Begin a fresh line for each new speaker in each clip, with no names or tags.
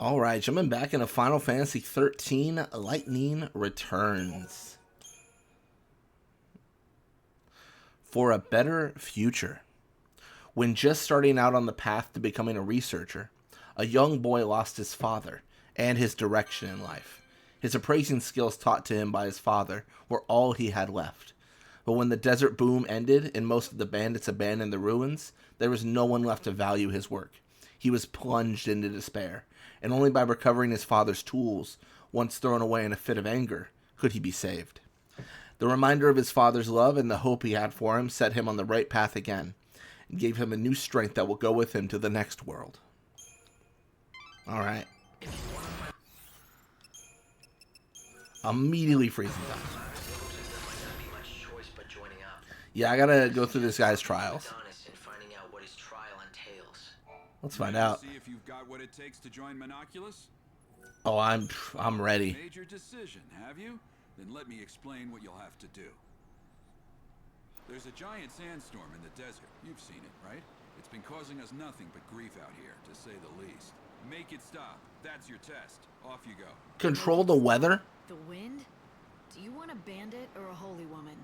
Alright, jumping back into Final Fantasy XIII, Lightning Returns. For a better future. When just starting out on the path to becoming a researcher, a young boy lost his father and his direction in life. His appraising skills taught to him by his father were all he had left. But when the desert boom ended and most of the bandits abandoned the ruins, there was no one left to value his work. He was plunged into despair, and only by recovering his father's tools, once thrown away in a fit of anger, could he be saved. The reminder of his father's love and the hope he had for him set him on the right path again, and gave him a new strength that will go with him to the next world. Alright. Immediately freezing time. Yeah, I gotta go through this guy's trials. Let's find out.
See if you've got what it takes to join Monoculus?
Oh, I'm ready.
Made your decision, have you? Then let me explain what you'll have to do. There's a giant sandstorm in the desert. You've seen it, right? It's been causing us nothing but grief out here, to say the least. Make it stop. That's your test. Off you go.
Control the weather?
The wind? Do you want a bandit or a holy woman?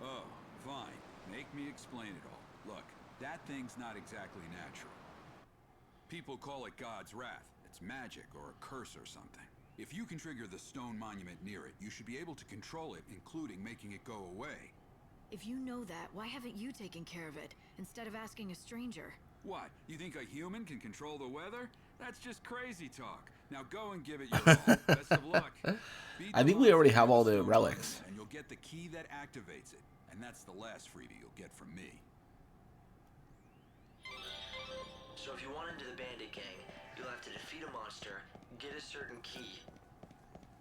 Oh, fine. Make me explain it all. Look, that thing's not exactly natural. People call it God's wrath. It's magic or a curse or something. If you can trigger the stone monument near it, you should be able to control it, including making it go away.
If you know that, why haven't you taken care of it, instead of asking a stranger?
What? You think a human can control the weather? That's just crazy talk. Now go and give it your all. Best of luck.
I think we already have all the relics.
And you'll get the key that activates it. And that's the last freebie you'll get from me.
So if you want into the bandit gang, you'll have to defeat a monster, get a certain key,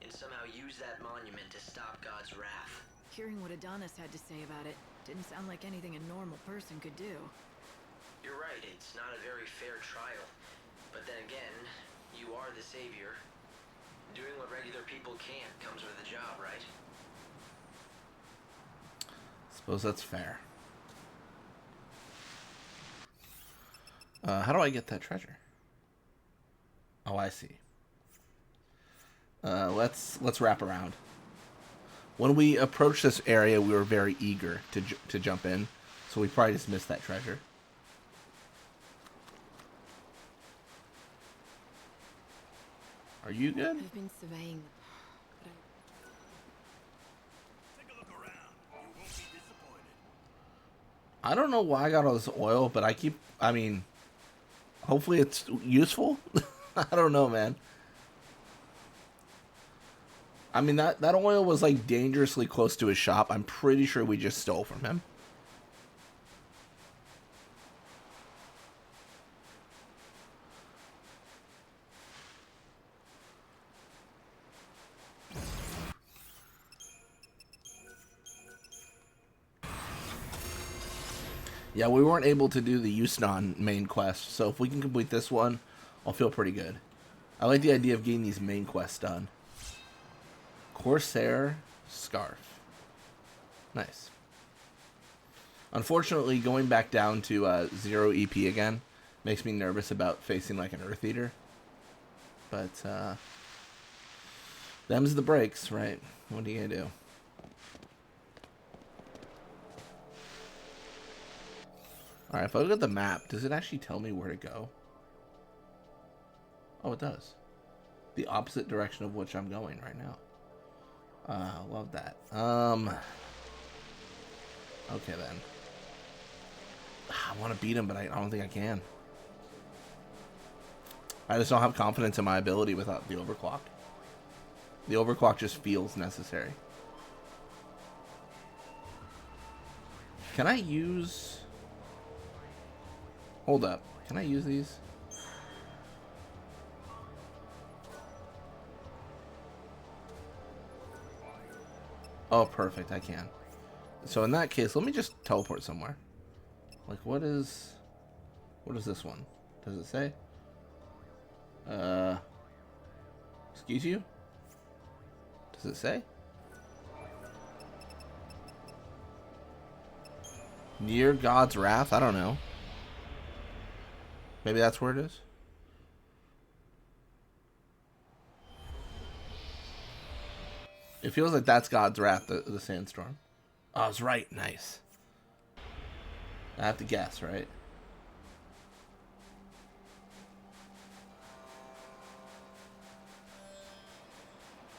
and somehow use that monument to stop God's wrath.
Hearing what Adonis had to say about it didn't sound like anything a normal person could do.
You're right, it's not a very fair trial. But then again, you are the savior. Doing what regular people can't comes with a job, right?
Suppose that's fair. How do I get that treasure? Oh, I see. Let's wrap around. When we approached this area, we were very eager to jump in, so we probably just missed that treasure. Are you good?
I've been surveying.
Take a look around. You won't be disappointed.
I don't know why I got all this oil, but I mean, hopefully it's useful. I don't know, man. I mean, that oil was like dangerously close to his shop. I'm pretty sure we just stole from him. Yeah, we weren't able to do the Houston main quest, so if we can complete this one, I'll feel pretty good. I like the idea of getting these main quests done. Corsair Scarf. Nice. Unfortunately, going back down to 0 EP again makes me nervous about facing like an Earth Eater. But, them's the breaks, right? What are you gonna do? Alright, if I look at the map, does it actually tell me where to go? Oh, it does. The opposite direction of which I'm going right now. Love that. Okay, then. I want to beat him, but I don't think I can. I just don't have confidence in my ability without the overclock. The overclock just feels necessary. Can I use... Hold up. Can I use these? Oh, perfect. I can. So in that case, let me just teleport somewhere. Like, what is this one? Does it say? Excuse you? Does it say? Near God's wrath? I don't know. Maybe that's where it is. It feels like that's God's wrath, the sandstorm. Oh, I was right. Nice. I have to guess, right?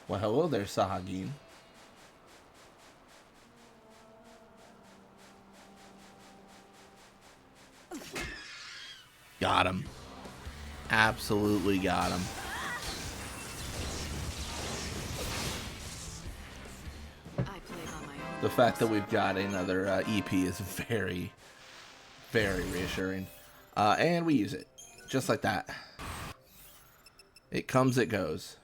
Well, hello there, Sahagin. Got him. Absolutely got him. The fact that we've got another EP is very, very reassuring. And we use it. Just like that. It comes, it goes.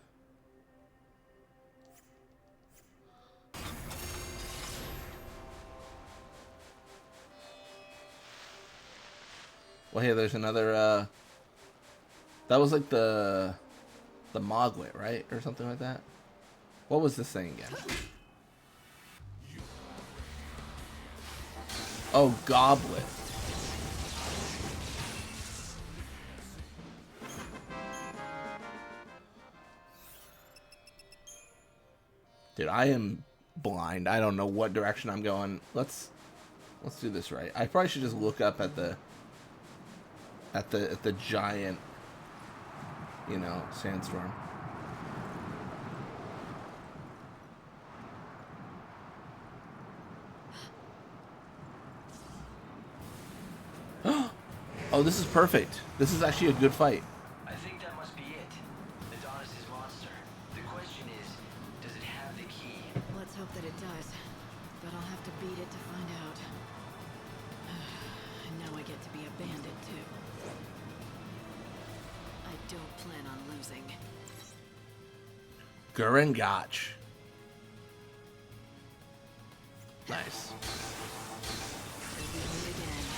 Well, hey, there's another, that was like the Mogwit, right? Or something like that? What was this thing again? Oh, Goblet. Dude, I am blind. I don't know what direction I'm going. Let's do this right. I probably should just look up at the giant, you know, sandstorm. Oh, this is perfect. This is actually a good fight.
I think that must be it. Adonis' monster. The question is, does it have the key?
Let's hope that it does. But I'll have to beat it to find out. And now I get to be a bandit, too. I don't plan on losing.
Gurren Gotch. Nice.
And we meet again.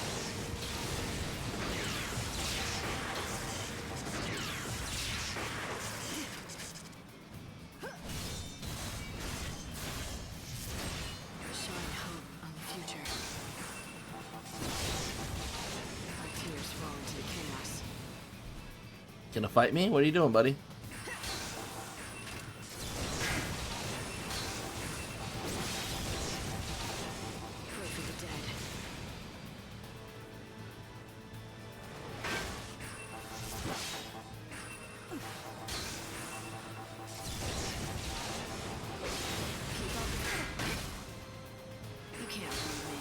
Showing hope on the future. Our tears fall into the chaos.
Gonna fight me? What are you doing, buddy?
Pray for the dead. You can't leave me.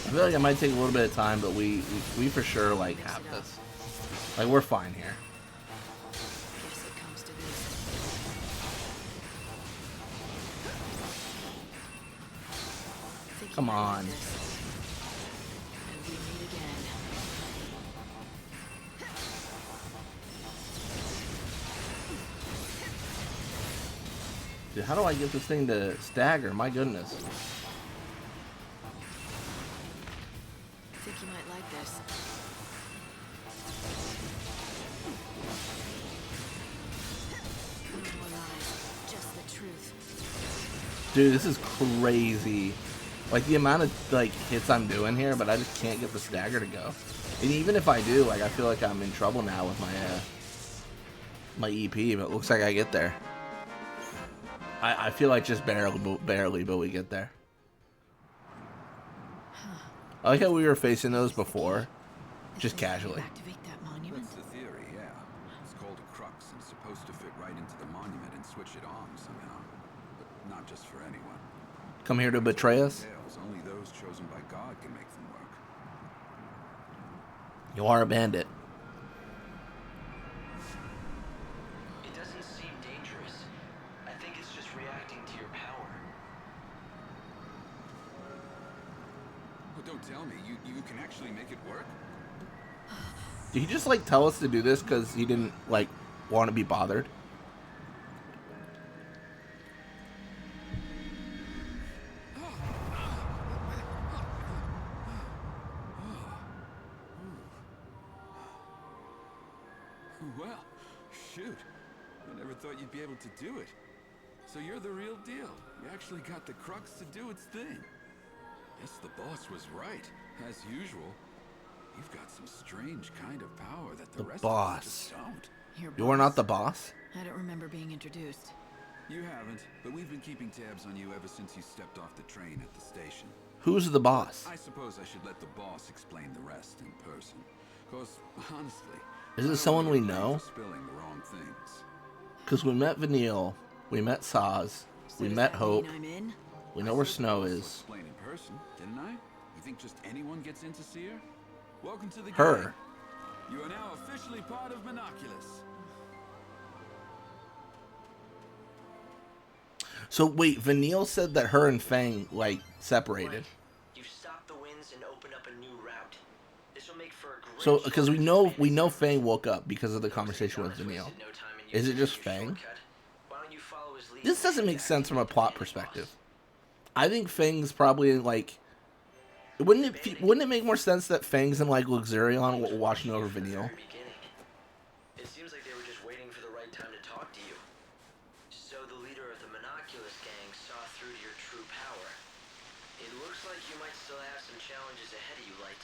I feel like it might take a little bit of time, but we for sure like have this. Like we're fine here.
Guess it comes to this. Think you
Come
might like
on.
this. And we meet again.
Dude, how do I get this thing to stagger? My goodness.
Think you might like this. No more lies, just the truth.
Dude, this is crazy. Like the amount of like hits I'm doing here, but I just can't get the stagger to go. And even if I do, like I feel like I'm in trouble now with my EP, but it looks like I get there. I feel like just barely, but we get there. I like how we were facing those before, just casually.
Activate that monument.
That's the theory, yeah. It's called a crux and supposed to fit right into the monument and switch it on somehow. But not just for anyone.
Come here to betray us?
Tales, only those chosen by God can make them work.
You are a bandit.
It doesn't seem dangerous. I think it's just reacting to your power.
Well, don't tell me. You can actually make it work?
Did he just like tell us to do this because he didn't like want to be bothered?
Well, shoot. I never thought you'd be able to do it. So you're the real deal. You actually got the crux to do its thing. Guess the boss was right. As usual. You've got some strange kind of power that the rest of us
boss.
just don't.
Your
You are not
boss?
the boss?
I don't remember being introduced.
You haven't, but we've been keeping tabs on you ever since you stepped off the train at the station.
Who's the boss?
I suppose I should let the boss explain the rest in person. Cause, honestly...
Is it someone we know?
Spilling the wrong things.
Because we met Vanille, we met Saz, we met Hope,
I'm in?
we know where Snow is.
Explain in person, didn't I? You think just anyone gets in to see her? Welcome to the
Her.
gang. You are now officially part of Monoculus.
So wait, Vanille said that her and Fang, like, separated.
You've stopped the winds and opened up a new route. This will make for a great
So, because we know
short-term
Fang woke up because of the conversation with
Adonis
Vanille.
wasted no time in
Is it
using
just
your
Fang?
shortcut. Why don't you follow his lead
This
and
doesn't
head
make
back
sense
to
from a
the
plot
bandit
perspective.
boss?
I think Fang's probably like, wouldn't it make more sense that Fang's in like Luxurion watching over
From the
Vanille?
very beginning. It seems like they were just waiting for the right time to talk to you. So the leader of the Monoculus gang saw through to your true power. It looks like you might still have some challenges ahead of you, Light.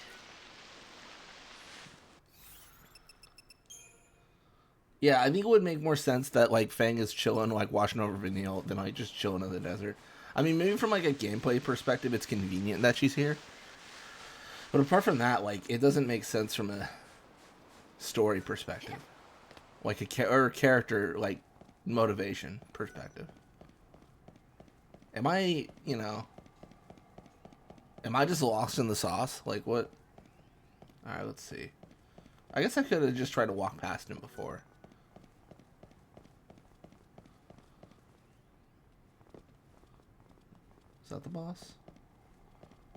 Yeah, I think it would make more sense that like Fang is chilling, like watching over Vanille, than like just chilling in the desert. I mean, maybe from like a gameplay perspective, it's convenient that she's here. But apart from that, like it doesn't make sense from a story perspective, like or character like motivation perspective. Am I just lost in the sauce? Like what? All right, let's see. I guess I could have just tried to walk past him before. Is that the boss?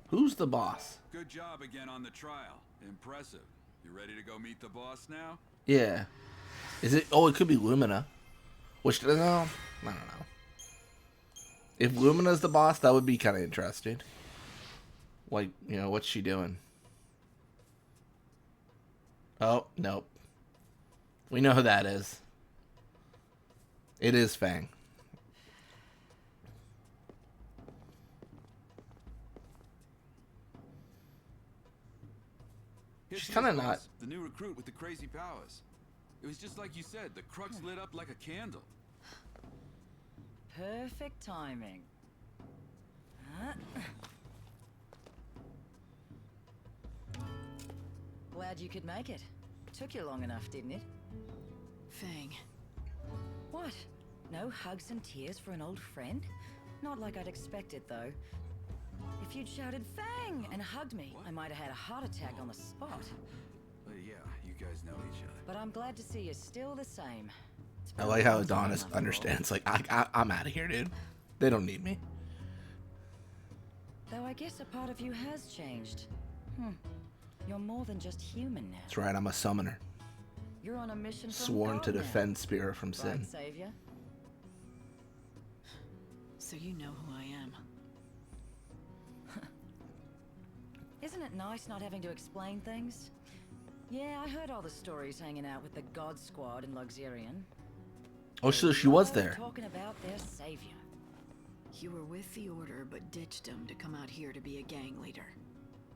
Who's the boss?
Good job again on the trial. Impressive. You ready to go meet the boss now?
Yeah. Is it? Oh, it could be Lumina. Which, no, I don't know. If Lumina's the boss, that would be kind of interesting. Like, what's she doing? Oh, nope. We know who that is. It is Fang. She's kind of not.
The new recruit with the crazy powers. It was just like you said. The crux lit up like a candle.
Perfect timing. Huh? Glad you could make it. Took you long enough, didn't it?
Fang.
What? No hugs and tears for an old friend? Not like I'd expected, though. If you'd shouted Fang and hugged me, I might have had a heart attack on the spot.
Yeah, you guys know each other.
But I'm glad to see you're still the same. It's
I
been
like
a
how
long time
Adonis
after all.
understands. Like, I'm out of here, dude. They don't need me.
Though I guess a part of you has changed. You're more than just human now.
That's right. I'm a summoner,
You're on a mission from
sworn to
God now.
defend Spirit from sin.
Right, Savior?
So you know who I am.
Isn't it nice not having to explain things? Yeah, I heard all the stories hanging out with the God Squad in Luxurion.
Oh, so she was
All
there.
talking about their savior.
You were with the Order, but ditched him to come out here to be a gang leader.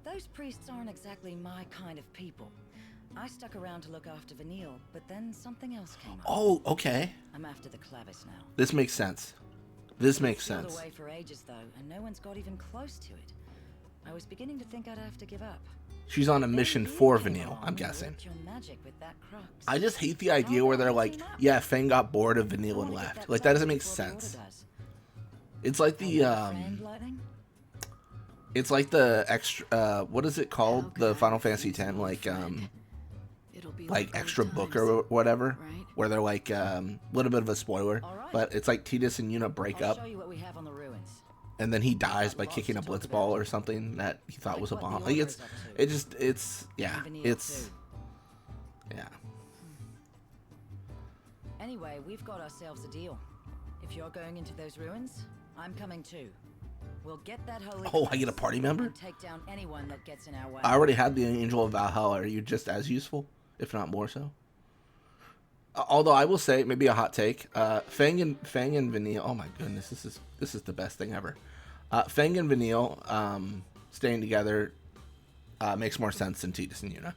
Those priests aren't exactly my kind of people. I stuck around to look after Vanille, but then something else came up.
Oh, okay.
I'm after the Clavis now.
This makes sense. This makes
Sealed
sense.
away for ages though, and no one's got even close to it. I was beginning to think I'd have to give up.
She's on a mission
Then you
for
came
Vanille,
along
I'm
and
guessing.
worked your magic with that crux.
I just hate the idea where they're like, yeah, Fang got bored of Vanille and left. Like, that doesn't make sense. It's like the, it's like the extra, what is it called? The Final Fantasy X, like
It'll be
like
old
extra book
times,
or whatever,
right?
where they're like, little bit of a spoiler,
Alright.
but it's like Tidus and Yuna break
I'll
up,
show you what we have on the ruins.
and then he dies by kicking a Blitzball or something that he thought was a bomb. Like, yeah, yeah.
Anyway, we've got ourselves a deal. If you're going into those ruins, I'm coming too. We'll get that holy.
Oh, I get a
place
party member?
and take down anyone that gets in our way.
I already had the Angel of Valhalla. Are you just as useful, if not more so? Although I will say, maybe a hot take, Fang and Vanille. Oh my goodness, this is the best thing ever. Fang and Vanille staying together makes more sense than Tidus and Yuna.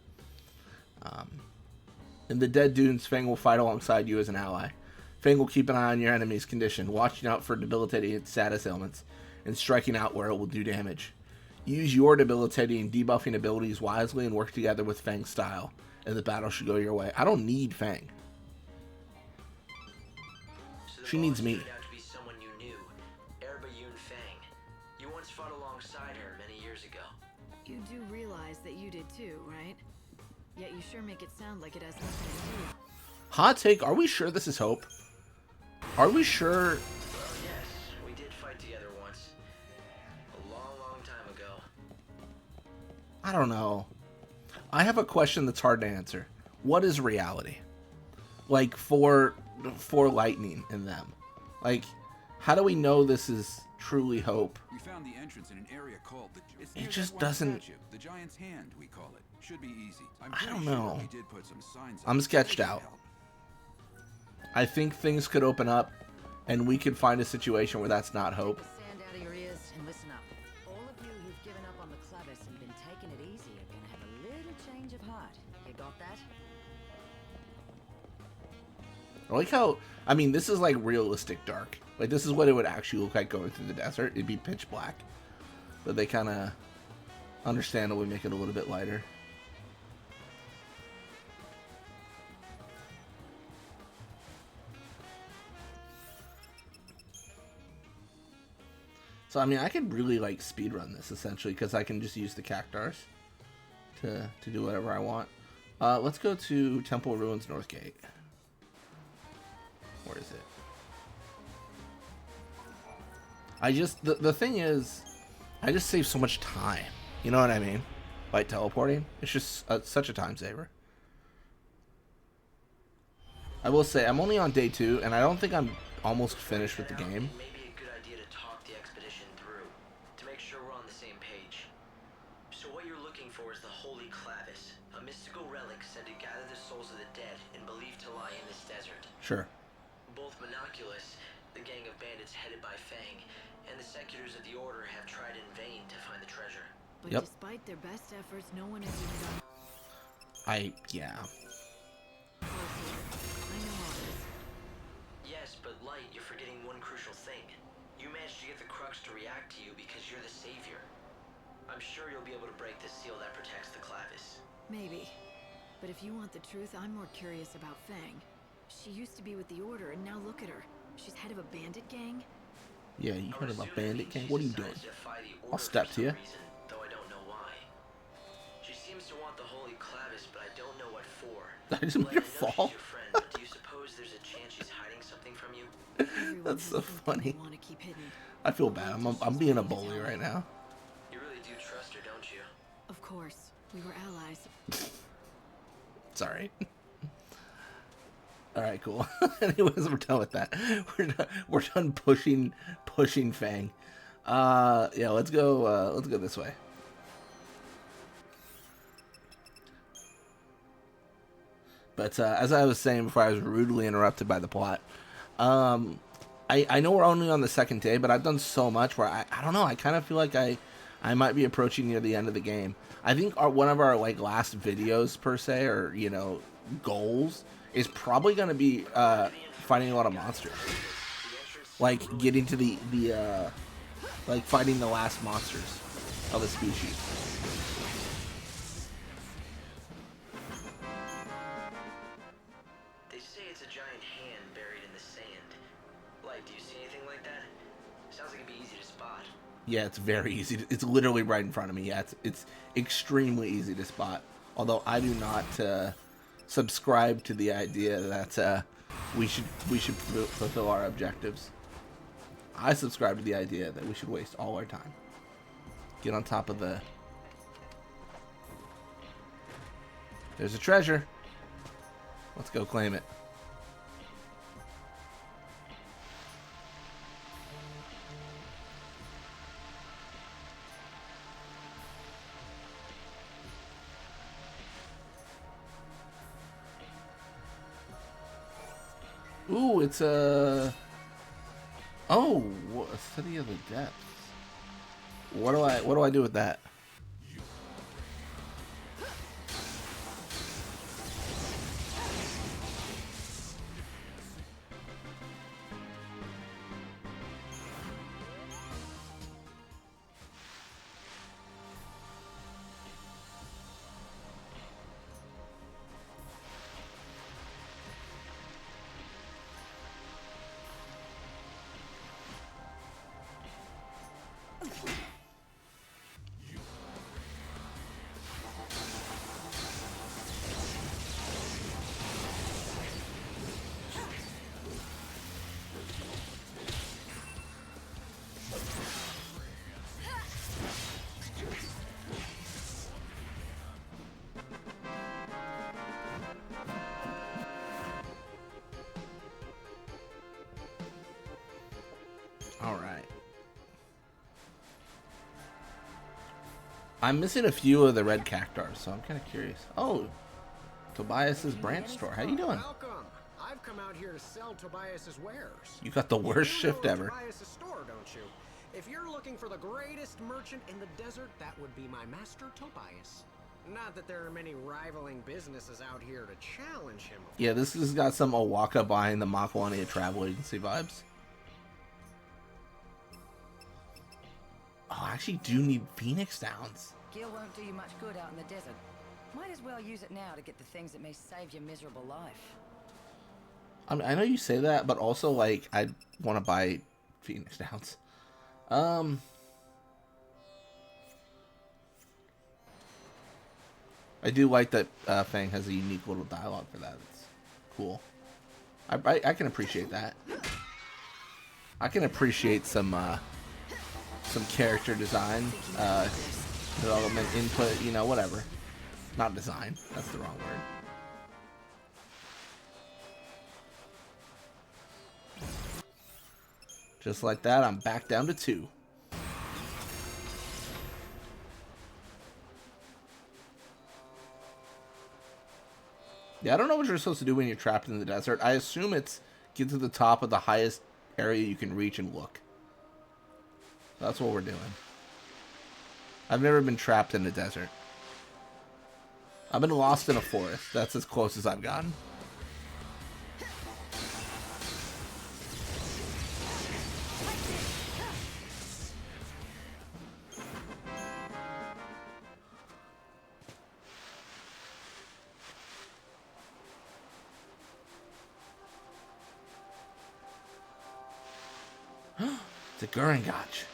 In the Dead Dunes, Fang will fight alongside you as an ally. Fang will keep an eye on your enemy's condition, watching out for debilitating status ailments, and striking out where it will do damage. Use your debilitating and debuffing abilities wisely and work together with Fang's style, and the battle should go your way. I don't need Fang.
So
She needs me.
turned out to be someone you knew, Erba-Yun Fang. You once fought alongside her many years ago.
You do realize that you did too, right? Yet you sure make it sound like it has nothing to do.
Hot take, are we sure this is Hope? Are we sure?
Well, yes, we did fight together once. A long, long time ago.
I don't know. I have a question that's hard to answer. What is reality? Like, for Lightning in them. Like, how do we know this is truly Hope?
We found the entrance in an area called it's
It
near
just
that one
doesn't-
statue, the Giant's Hand, we call it. Should be easy.
I
pretty
don't
sure
know.
we did put some signs
I'm
up.
sketched
They can
out.
help.
I think things could open up, and we could find a situation where that's not Hope.
Take the sand out of your ears and listen up. All of you who've given up on the Clavis and been taking it easy are gonna have a little change of heart. You got that?
I like how, I mean, this is like realistic dark. Like, this is what it would actually look like going through the desert. It'd be pitch black. But they kind of understandably make it a little bit lighter. So, I mean, I could really, like, speedrun this, essentially, because I can just use the cactars to do whatever I want. Let's go to Temple Ruins Northgate. Where is it? I just, the thing is, I just save so much time. You know what I mean? By teleporting. It's just such a time saver. I will say, I'm only on day 2, and I don't think I'm almost finished with the game.
It may be a good idea to talk the expedition through, to make sure we're on the same page. So what you're looking for is the Holy Clavis, a mystical relic said to gather the souls of the dead and believed to lie in this desert.
Sure.
Both Monoculus, the gang of bandits headed by Fang, and the Secutors of the Order have tried in vain to find the treasure.
But
Yep.
despite their best efforts, no one has even done
Yeah.
close here. I know all this.
Yes, but Light, you're forgetting one crucial thing. You managed to get the Crux to react to you because you're the savior. I'm sure you'll be able to break the seal that protects the Clavis.
Maybe. But if you want the truth, I'm more curious about Fang. She used to be with the Order, and now look at her. She's head of a bandit gang?
Yeah, you
I
heard
would
about
assume that
Bandit
means
King?
she's
What are you
decided
doing?
to defy the
I'll
Order
step
for
to you.
some reason, though I don't know why. She seems to want the Holy Clavis, but I don't know what for.
I just made
Light,
her
I know
fall.
she's your friend, but do you suppose there's a chance she's hiding something from you?
Everyone
That's
has
so
something
funny.
they want to keep hidden.
I feel bad. I'm being a bully right now.
You really do trust her, don't you?
Of course. We were allies.
Sorry. All right, cool. Anyways, we're done with that. We're done pushing Fang. Yeah, let's go this way. But as I was saying before, I was rudely interrupted by the plot. I know we're only on the second day, but I've done so much where I don't know. I kind of feel like I might be approaching near the end of the game. I think one of our like last videos per se, or goals, is probably going to be fighting a lot of monsters, like getting to the like fighting the last monsters of a species.
They say it's a giant hand buried in the sand. Light, do you see anything like that? Sounds like it'd be easy to spot.
Yeah, it's very easy. It's literally right in front of me. Yeah, it's extremely easy to spot. Although I do not subscribe to the idea that we should fulfill our objectives. I subscribe to the idea that we should waste all our time. Get on top of the... There's a treasure. Let's go claim it. Ooh, it's a... Oh, a study of the depths. What do I do with that? All right. I'm missing a few of the red cactars, so I'm kind of curious. Oh, Tobias's branch store. How you doing?
Welcome. I've come out here to sell Tobias's wares.
You got the worst shift ever.
Tobias's store, don't you? If you're looking for the greatest merchant in the desert, that would be my master Tobias. Not that there are many rivaling businesses out here to challenge him.
Yeah, this has got some Owaka buying the Makwania travel agency vibes. Oh, I actually do need Phoenix Downs.
Gil won't do you much good out in the desert. Might as well use it now to get the things that may save your miserable life.
I mean, I know you say that, but also, like, I want to buy Phoenix Downs. I do like that Fang has a unique little dialogue for that. It's cool. I can appreciate that. I can appreciate some character design, development, input, you know, whatever. Not design. That's the wrong word. Just like that, I'm back down to 2. Yeah, I don't know what you're supposed to do when you're trapped in the desert. I assume it's get to the top of the highest area you can reach and look. That's what we're doing. I've never been trapped in the desert. I've been lost in a forest. That's as close as I've gotten. It's a Gurengotch.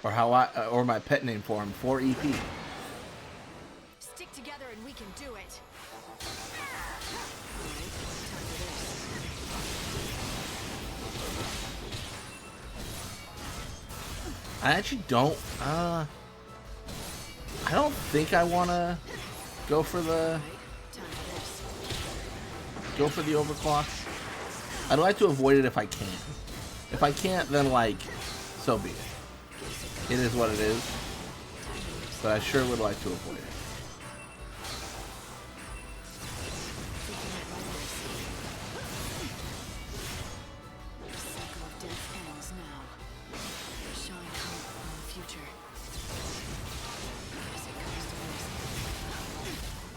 Or my pet name for him, 4 EP.
Stick together and we can do it.
I actually don't, I don't think I want to go for the overclock. I'd like to avoid it if I can. If I can't, then, like, so be it. It is what it is. But I sure would like to avoid it.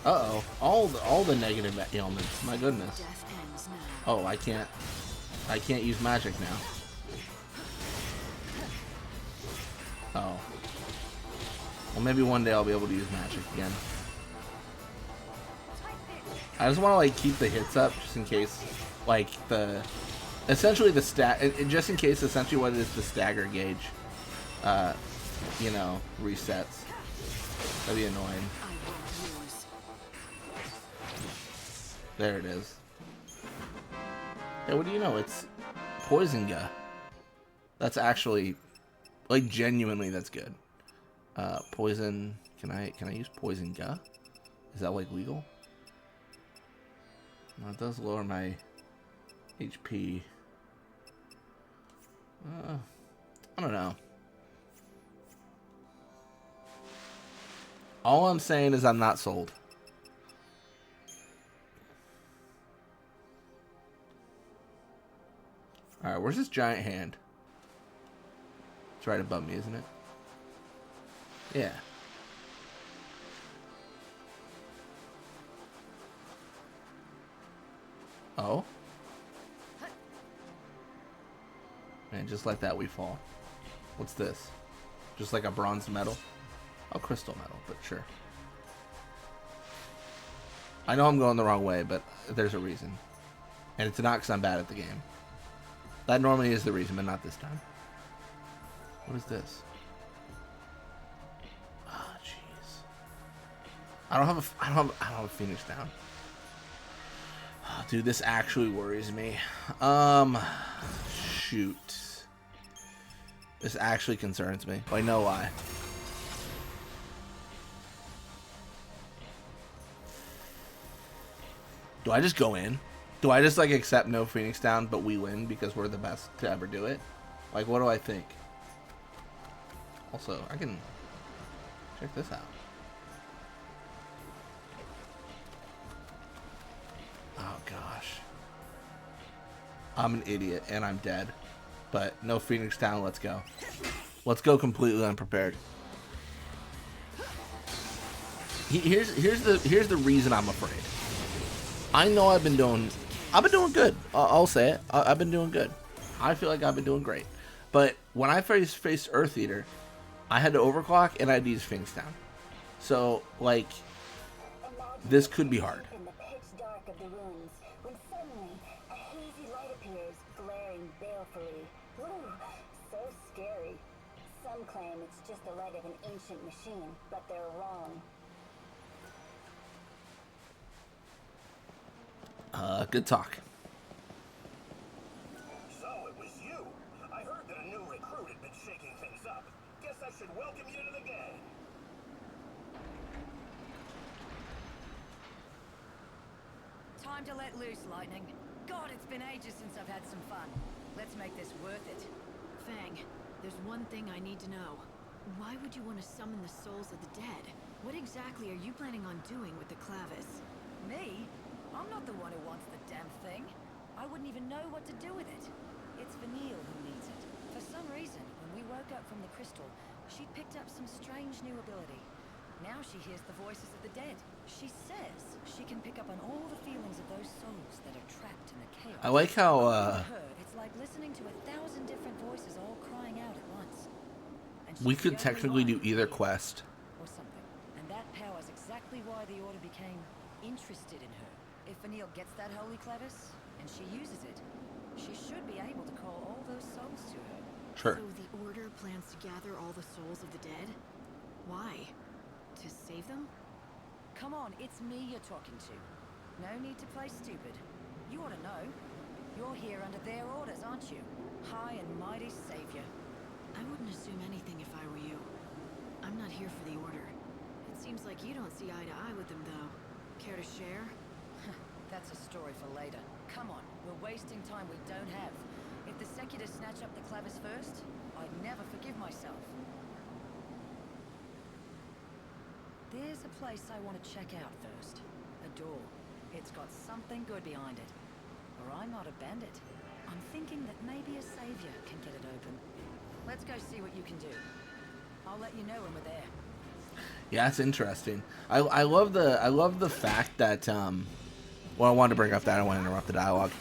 Uh-oh. All the negative ailments. My goodness. Oh, I can't use magic now. Oh. Well, maybe one day I'll be able to use magic again. I just want to, like, keep the hits up just in case, like, essentially the just in case essentially what it is, the stagger gauge, you know, resets. That'd be annoying. There it is. Hey, what do you know? It's Poison Ga. That's actually, like, genuinely, that's good. Poison. Can I use Poison Ga? Is that, like, legal? No, it does lower my HP. I don't know. All I'm saying is I'm not sold. Alright, where's this giant hand? It's right above me, isn't it? Yeah. Oh? Man, just like that we fall. What's this? Just like a bronze medal? Oh, crystal medal, but sure. I know I'm going the wrong way, but there's a reason. And it's not because I'm bad at the game. That normally is the reason, but not this time. What is this? Oh, jeez. I don't have a Phoenix down. Oh, dude, this actually worries me. Shoot. This actually concerns me. I know why. Do I just go in? Do I just, like, accept no Phoenix down, but we win because we're the best to ever do it? Like, what do I think? Also, I can check this out. Oh gosh. I'm an idiot and I'm dead. But no Phoenix Town, let's go. Let's go completely unprepared. Here's the reason I'm afraid. I know I've been doing good. I'll say it. I've been doing good. I feel like I've been doing great. But when I faced Earth Eater, I had to overclock and I had to use Phoenix Town. So like, this could be hard.
In the pitch dark of the ruins, when suddenly a hazy light appears, glaring balefully. Ooh, so scary. Some claim it's just the light of an ancient machine, but they're wrong.
Good talk.
So it was you. I heard that a new recruit had been shaking things up. Guess I should welcome you to the gang.
Time to let loose, Lightning. God, it's been ages since I've had some fun. Let's make this worth it.
Fang, there's one thing I need to know. Why would you want to summon the souls of the dead? What exactly are you planning on doing with the Clavis?
Me? I'm not the one who wants the damn thing. I wouldn't even know what to do with it. It's Vanille who needs it. For some reason, when we woke up from the crystal, she picked up some strange new ability. Now she hears the voices of the dead. She says she can pick up on all the feelings of those souls that are trapped in the chaos.
I like how
For her, it's like listening to 1,000 different voices all crying out at once. And
we
she's
could
the only
technically do
one
either
who
quest.
or something. And that power's exactly why the Order became interested in her. If Vanille gets that holy clavis, and she uses it, she should be able to call all those souls to her.
Sure.
So the Order plans to gather all the souls of the dead? Why? To save them?
Come on, it's me you're talking to. No need to play stupid. You ought to know. You're here under their orders, aren't you? High and mighty savior.
I wouldn't assume anything if I were you. I'm not here for the Order. It seems like you don't see eye to eye with them, though. Care to share?
That's a story for later. Come on, we're wasting time we don't have. If the Secular snatch up the clavis first, I'd never forgive myself. There's a place I want to check out first. A door. It's got something good behind it. Or I'm not a bandit. I'm thinking that maybe a savior can get it open. Let's go see what you can do. I'll let you know when we're there.
Yeah, it's interesting. I love the fact that well, I wanted to bring up that. I don't want to interrupt the dialogue.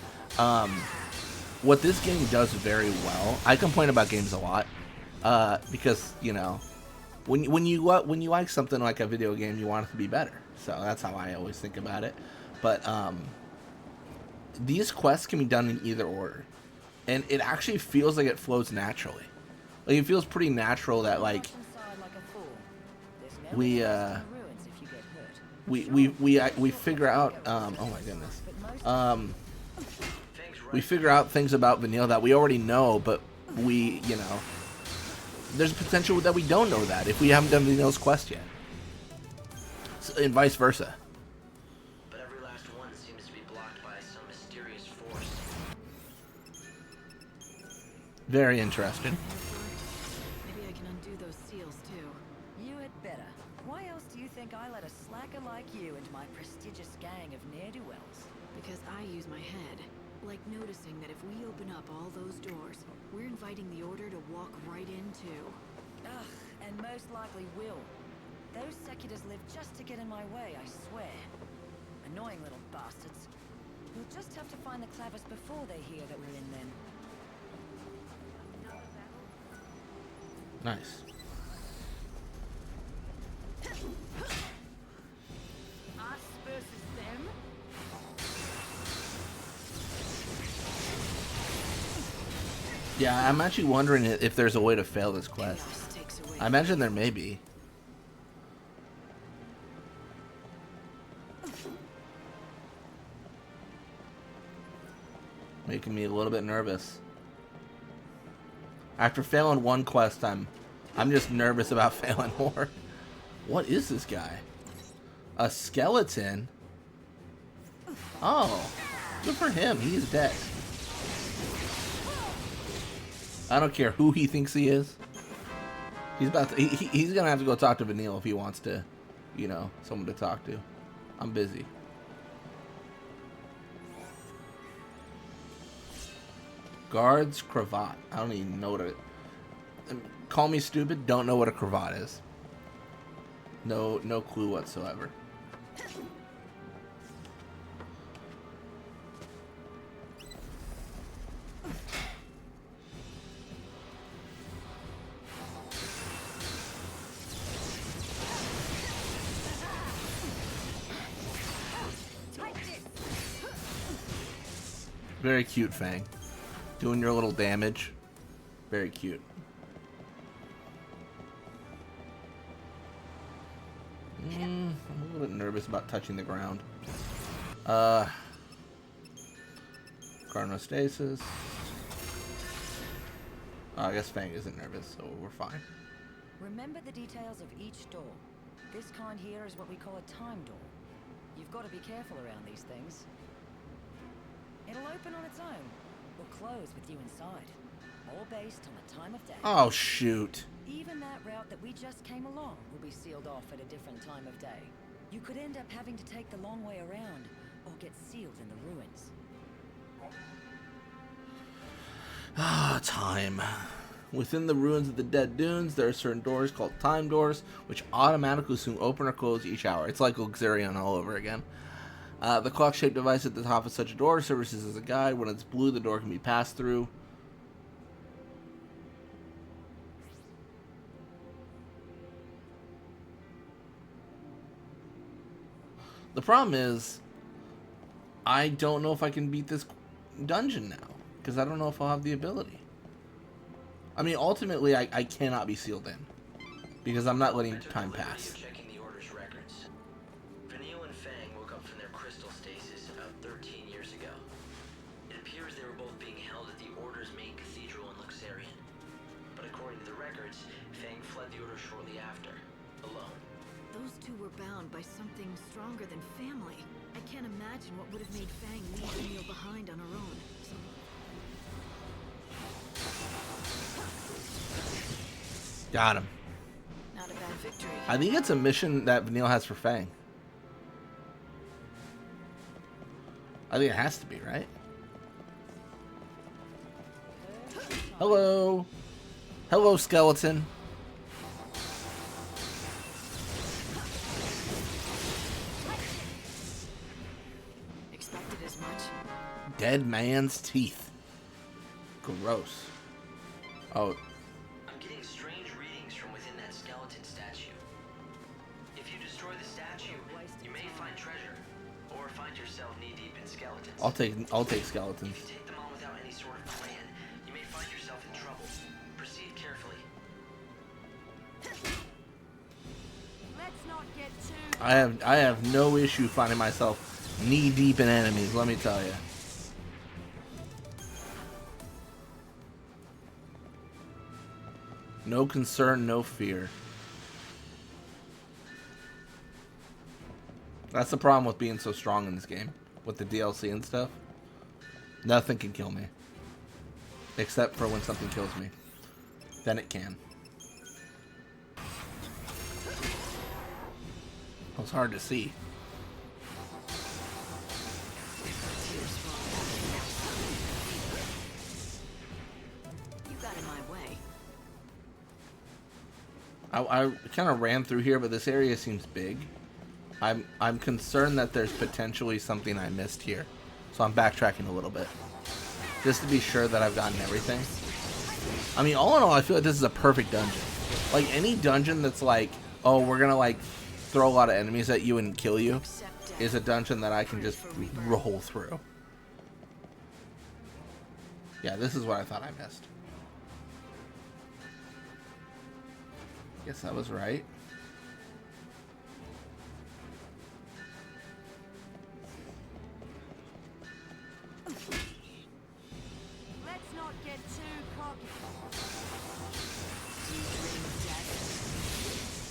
What this game does very well. I complain about games a lot because you know when you like something like a video game, you want it to be better. So that's how I always think about it. But these quests can be done in either order, and it actually feels like it flows naturally. Like it feels pretty natural that like we figure out oh my goodness we figure out things about Vanille that we already know, but we, you know, there's potential that we don't know that if we haven't done Vanille's quest yet, so, and vice versa.
But every last one seems to be blocked by some mysterious force.
Very interesting.
Maybe I can undo those seals, too.
You had better. Why else do you think I let a slacker like you into my prestigious gang of ne'er-do-wells?
Because I use my head. Like noticing that if we open up all those doors, we're inviting the Order to walk right into.
Ugh, and most likely will. Those Seculars live just to get in my way, I swear. Annoying little bastards. We'll just have to find the clavis before they hear that we're in then.
Nice.
Us versus them?
Yeah, I'm actually wondering if there's a way to fail this quest. I imagine there may be. Making me a little bit nervous. After failing one quest, I'm just nervous about failing more. What is this guy? A skeleton? Oh, good for him. He's dead. I don't care who he thinks he is. He's about to, he's gonna have to go talk to Vanille if he wants to, you know, someone to talk to. I'm busy. Guard's cravat. I don't even know what it. Call me stupid. Don't know what a cravat is. No clue whatsoever. Very cute, Fang. Doing your little damage. Very cute. I'm a little bit nervous about touching the ground. Chronostasis. I guess Fang isn't nervous, so we're fine.
Remember the details of each door. This kind here is what we call a time door. You've got to be careful around these things. It'll open on its own, or close with you inside. All based on the time of day.
Oh, shoot.
Even that route that we just came along will be sealed off at a different time of day. You could end up having to take the long way around, or get sealed in the ruins.
Ah, time. Within the ruins of the Dead Dunes, there are certain doors called time doors, which automatically soon open or close each hour. It's like Luxurion all over again. The clock-shaped device at the top of such a door serves as a guide. When it's blue, the door can be passed through. The problem is, I don't know if I can beat this dungeon now, because I don't know if I'll have the ability. I mean, ultimately, I cannot be sealed in, because I'm not letting time pass.
Checking the order's records. Vanille and Fang woke up from their crystal stasis about 13 years ago. It appears they were both being held at the Order's main cathedral in Luxurion. But according to the records, Fang fled the Order shortly after, alone.
Those two were bound by something stronger than family. I can't imagine what would have made Fang leave Vanille behind on her own.
Got him.
Not a bad victory.
I think it's a mission that Vanille has for Fang. I think it has to be, right? Hello. Hello, skeleton.
Expected as much.
Dead man's teeth. Gross. Oh.
I'm getting strange readings from within that skeleton statue. If you destroy the statue, you may find treasure, or find yourself knee-deep in skeletons.
I'll take skeletons.
If you take them on without any sort of plan, you may find yourself in trouble. Proceed carefully.
Let's not get too...
I have no issue finding myself knee deep in enemies, let me tell you. No concern, no fear. That's the problem with being so strong in this game. With the DLC and stuff. Nothing can kill me. Except for when something kills me. Then it can. It was hard to see.
You got in my way.
I kind of ran through here, but this area seems big. I'm concerned that there's potentially something I missed here. So I'm backtracking a little bit. Just to be sure that I've gotten everything. I mean, all in all, I feel like this is a perfect dungeon. Like, any dungeon that's like, oh, we're gonna like throw a lot of enemies at you and kill you, is a dungeon that I can just roll through. Yeah, this is what I thought I missed. Guess I was right.
Let's not get too cocky.
Do you dream of death?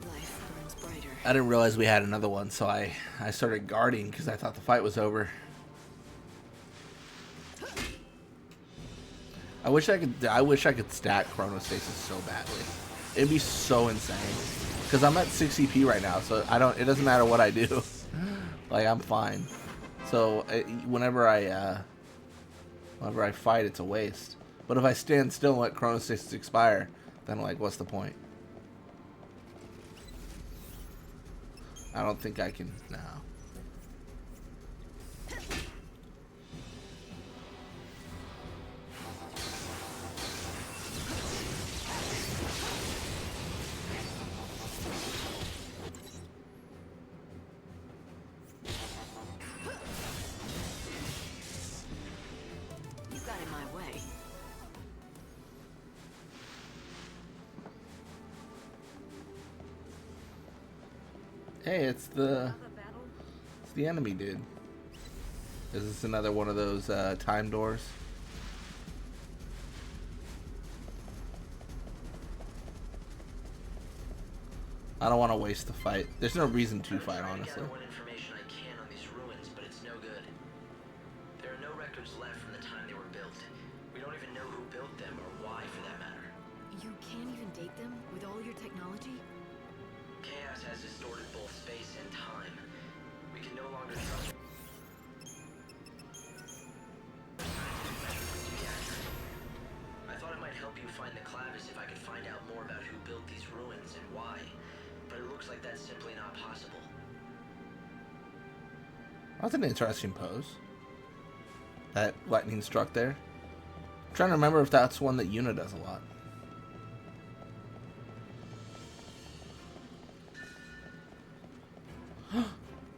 Life burns brighter.
I didn't realize we had another one, so I started guarding because I thought the fight was over. I wish I could stack chronostasis so badly. It'd be so insane. Cause I'm at 6 EP right now, so it doesn't matter what I do. Like, I'm fine. So whenever I fight, it's a waste. But if I stand still and let chronostasis expire, then like, what's the point? I don't think I can now.
You got in my way.
Hey, it's the enemy dude. Is this another one of those time doors? I don't want to waste the fight. There's no reason to fight, honestly.
What information I can on these ruins, but it's no good. There are no records left from the time they were built. We don't even know who built them or why, for that matter.
You can't even date them with all your technology?
Chaos has distorted both space and time. We can no longer trust. I thought it might help you find the Clavis if I could find out more about who built these ruins and why. But it looks like that's simply not possible.
That's an interesting pose. That lightning struck there. I'm trying to remember if that's one that Yuna does a lot.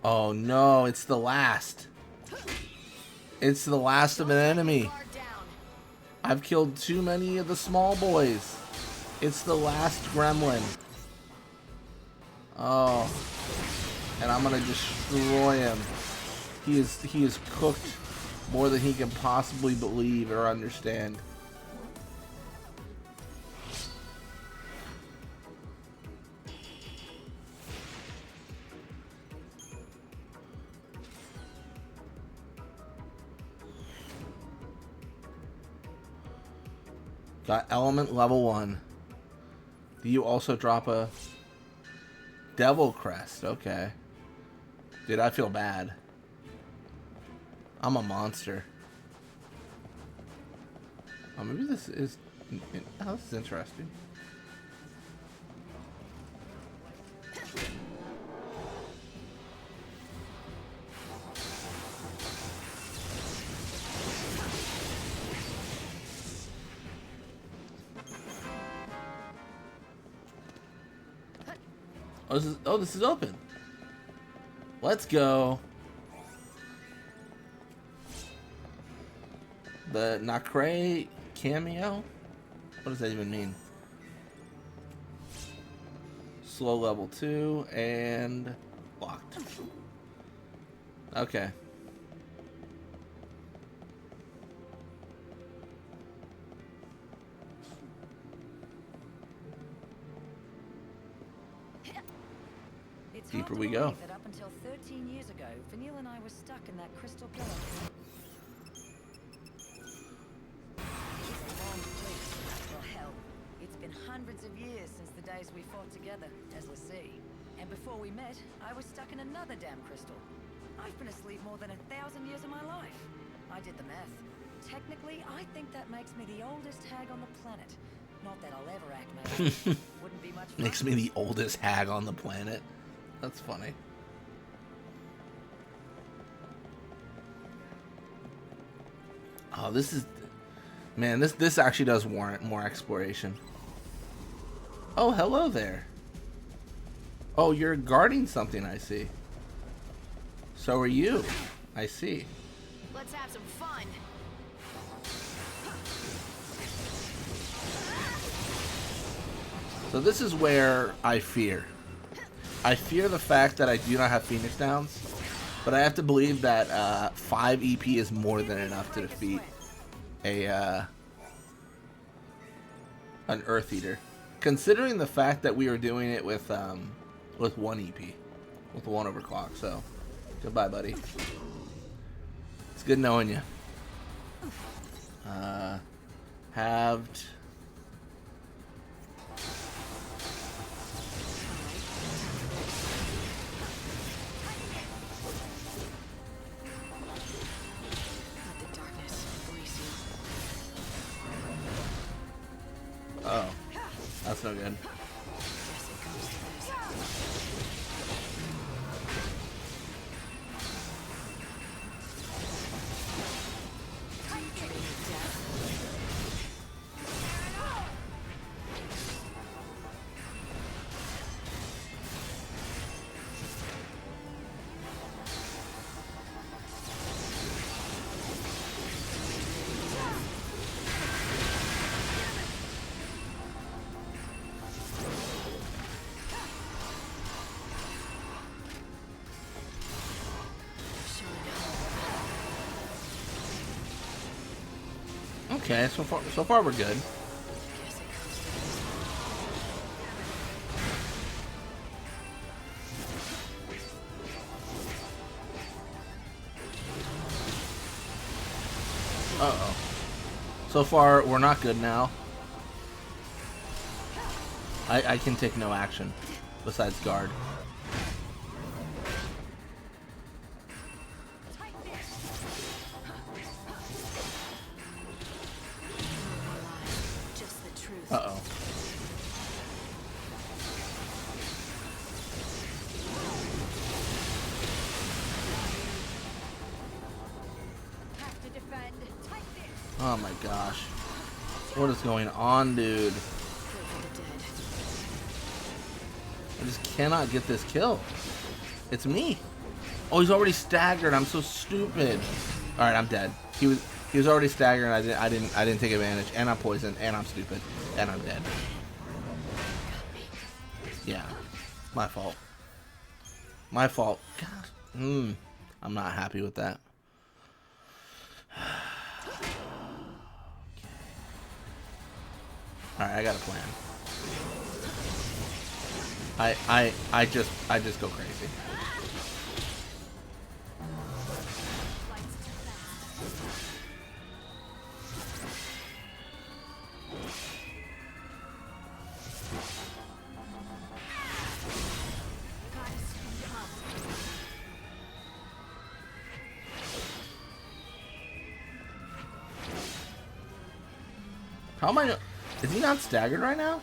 Oh no, it's the last. It's the last of an enemy. I've killed too many of the small boys. It's the last gremlin. Oh. And I'm gonna destroy him. He is cooked more than he can possibly believe or understand. Got element level 1. Do you also drop a devil crest? Okay. Dude, I feel bad. I'm a monster. Oh, maybe this is... Oh, this is interesting. Oh, this is open. Let's go. The Nakre cameo? What does that even mean? Slow level 2 and locked. Okay. Deeper we go.
That up until 13 years ago, Vanille and I were stuck in that crystal pillar. Well, hell, it's been hundreds of years since the days we fought together, as we'll see. And before we met, I was stuck in another damn crystal. I've been asleep more than 1,000 years of my life. I did the math. Technically, I think that makes me the oldest hag on the planet. Not that I'll ever act maybe. Wouldn't be much fun.
Makes me the oldest hag on the planet. That's funny. Oh, this is... Man, this actually does warrant more exploration. Oh, hello there. Oh, you're guarding something, I see. So are you. I see.
Let's have some fun.
So this is where I fear. I fear the fact that I do not have Phoenix Downs, but I have to believe that 5 EP is more than enough to defeat an Earth Eater. Considering the fact that we were doing it with 1 EP, with 1 overclock. So goodbye, buddy. It's good knowing you. Halved.
Let the darkness embrace you.
Oh, that's no good.
Guess it comes to this. Dream of death.
Okay, so far we're good.
Guess it comes to this.
Uh-oh. So far, we're not good now. I can take no action besides guard.
Just the truth.
Uh-oh.
Have to defend. Take this.
Oh my gosh. What is going on, dude?
Pray for the dead.
I just cannot get this kill. It's me. Oh, he's already staggered. I'm so stupid. All right, I'm dead. He was already staggered. And I didn't take advantage. And I'm poisoned. And I'm stupid. And I'm dead. Yeah, my fault. My fault. God. I'm not happy with that. All right, I got a plan. I just go crazy. How am I? Is he not staggered right now?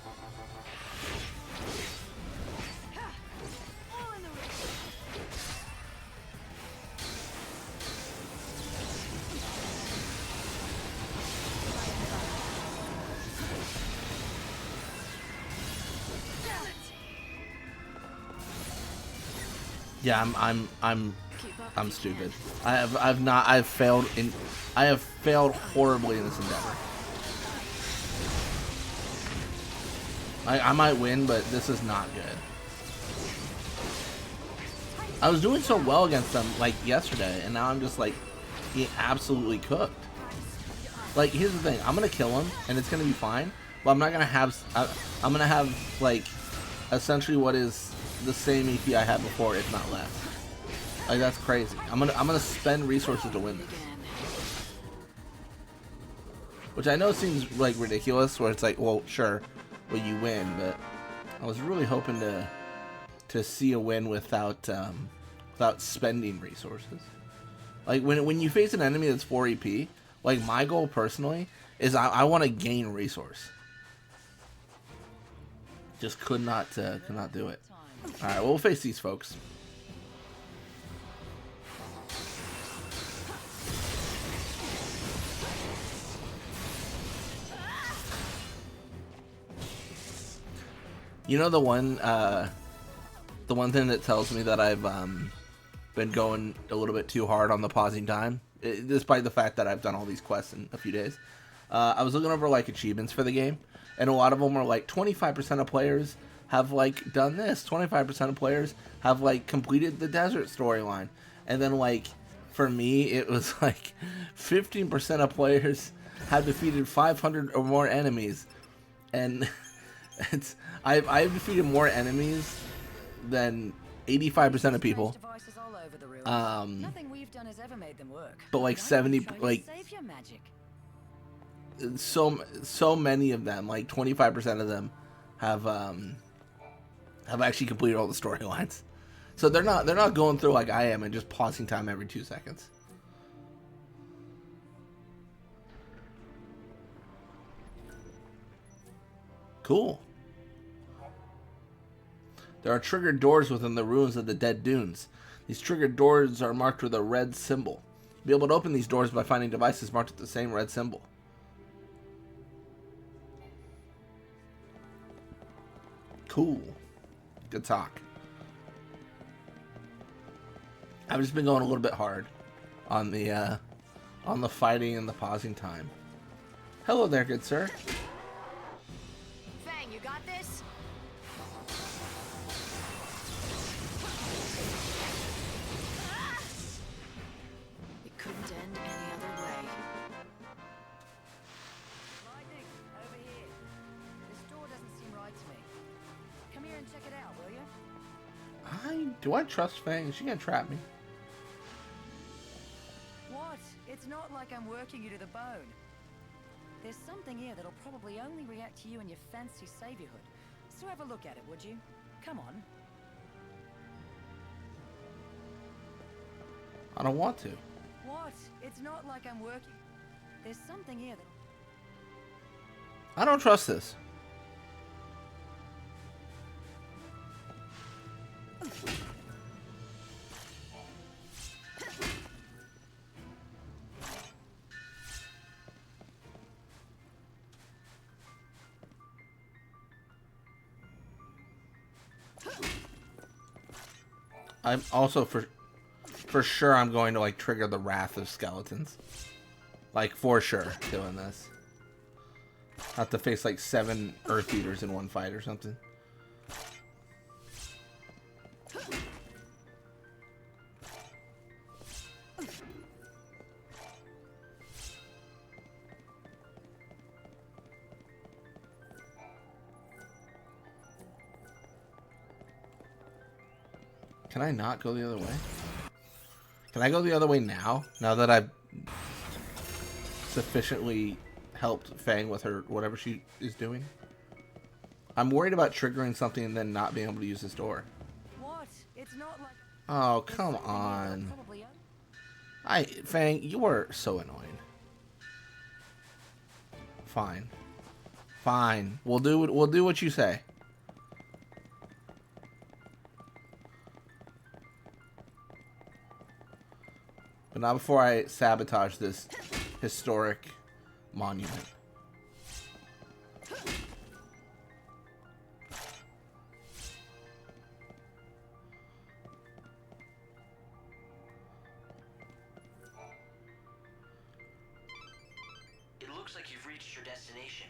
Yeah, I'm stupid. I've failed horribly in this endeavor. I might win, but this is not good. I was doing so well against them like yesterday, and now I'm just like being absolutely cooked. Like, here's the thing: I'm gonna kill him, and it's gonna be fine. But I'm not gonna have. I'm gonna have like essentially what is the same EP I had before, if not less. Like, that's crazy. I'm gonna spend resources to win this, which I know seems like ridiculous. Where it's like, well, sure, well, you win, but I was really hoping to see a win without spending resources. Like, when you face an enemy that's 4 EP, like, my goal personally is I want to gain resource. Just could not do it. All right, we'll face these folks. You know, the one thing that tells me that I've been going a little bit too hard on the pausing time, despite the fact that I've done all these quests in a few days. I was looking over like achievements for the game, and a lot of them are like 25% of players have like done this, 25% of players have like completed the desert storyline, and then like for me it was like 15% of players have defeated 500 or more enemies, and I've defeated more enemies than 85% of people.
Nothing we've done has ever made them work.
But like
Why
70,
not try to
like
save your magic?
so many of them, like 25% of them, have actually completed all the storylines. So they're not going through like I am and just pausing time every 2 seconds. Cool. There are triggered doors within the ruins of the Dead Dunes. These triggered doors are marked with a red symbol. You'll be able to open these doors by finding devices marked with the same red symbol. Cool. Good talk. I've just been going a little bit hard on the fighting and the pausing time. Hello there, good sir.
Fang, you got this? It couldn't end any other way.
Lightning, over here. This door doesn't seem right to me. Come here and check it out, will you?
Do I trust Fang? Is she gonna trap me?
What? It's not like I'm working you to the bone. There's something here that'll probably only react to you and your fancy saviorhood. So have a look at it, would you? Come on.
I don't want to.
What? It's not like I'm working. There's something here that...
I don't trust this. I'm also for sure I'm going to like trigger the wrath of skeletons. Like for sure doing this. I have to face like 7 Earth Eaters in one fight or something. Can I not go the other way? Can I go the other way now? Now that I've sufficiently helped Fang with her whatever she is doing? I'm worried about triggering something and then not being able to use this door.
What? It's not like...
Oh, come on. Fang, you are so annoying. Fine. Fine. We'll do what you say. But not before I sabotage this historic monument.
It looks like you've reached your destination.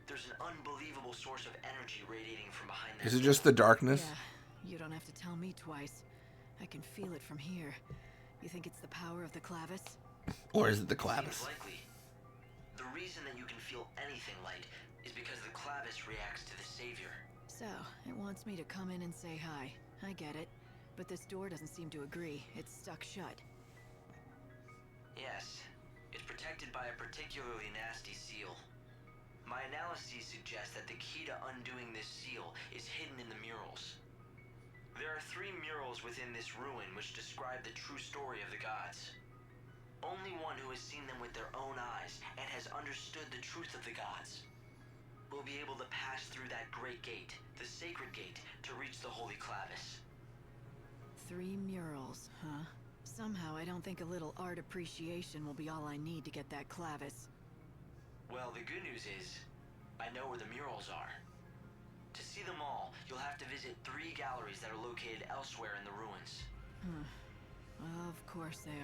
There's an unbelievable source of energy radiating from behind that.
Is it just the darkness?
Yeah, you don't have to tell me twice. I can feel it from here. You think it's the power of the clavis?
Or is it the clavis?
Seems likely. The reason that you can feel anything light is because the clavis reacts to the savior.
So, it wants me to come in and say hi. I get it. But this door doesn't seem to agree. It's stuck shut.
Yes. It's protected by a particularly nasty seal. My analyses suggest that the key to undoing this seal is hidden in the murals. There are 3 murals within this ruin which describe the true story of the gods. Only one who has seen them with their own eyes and has understood the truth of the gods will be able to pass through that great gate, the sacred gate, to reach the holy clavis.
3 murals, huh? Somehow I don't think a little art appreciation will be all I need to get that clavis.
Well, the good news is, I know where the murals are. To see them all, you'll have to visit 3 galleries that are located elsewhere in the ruins.
Well, of course they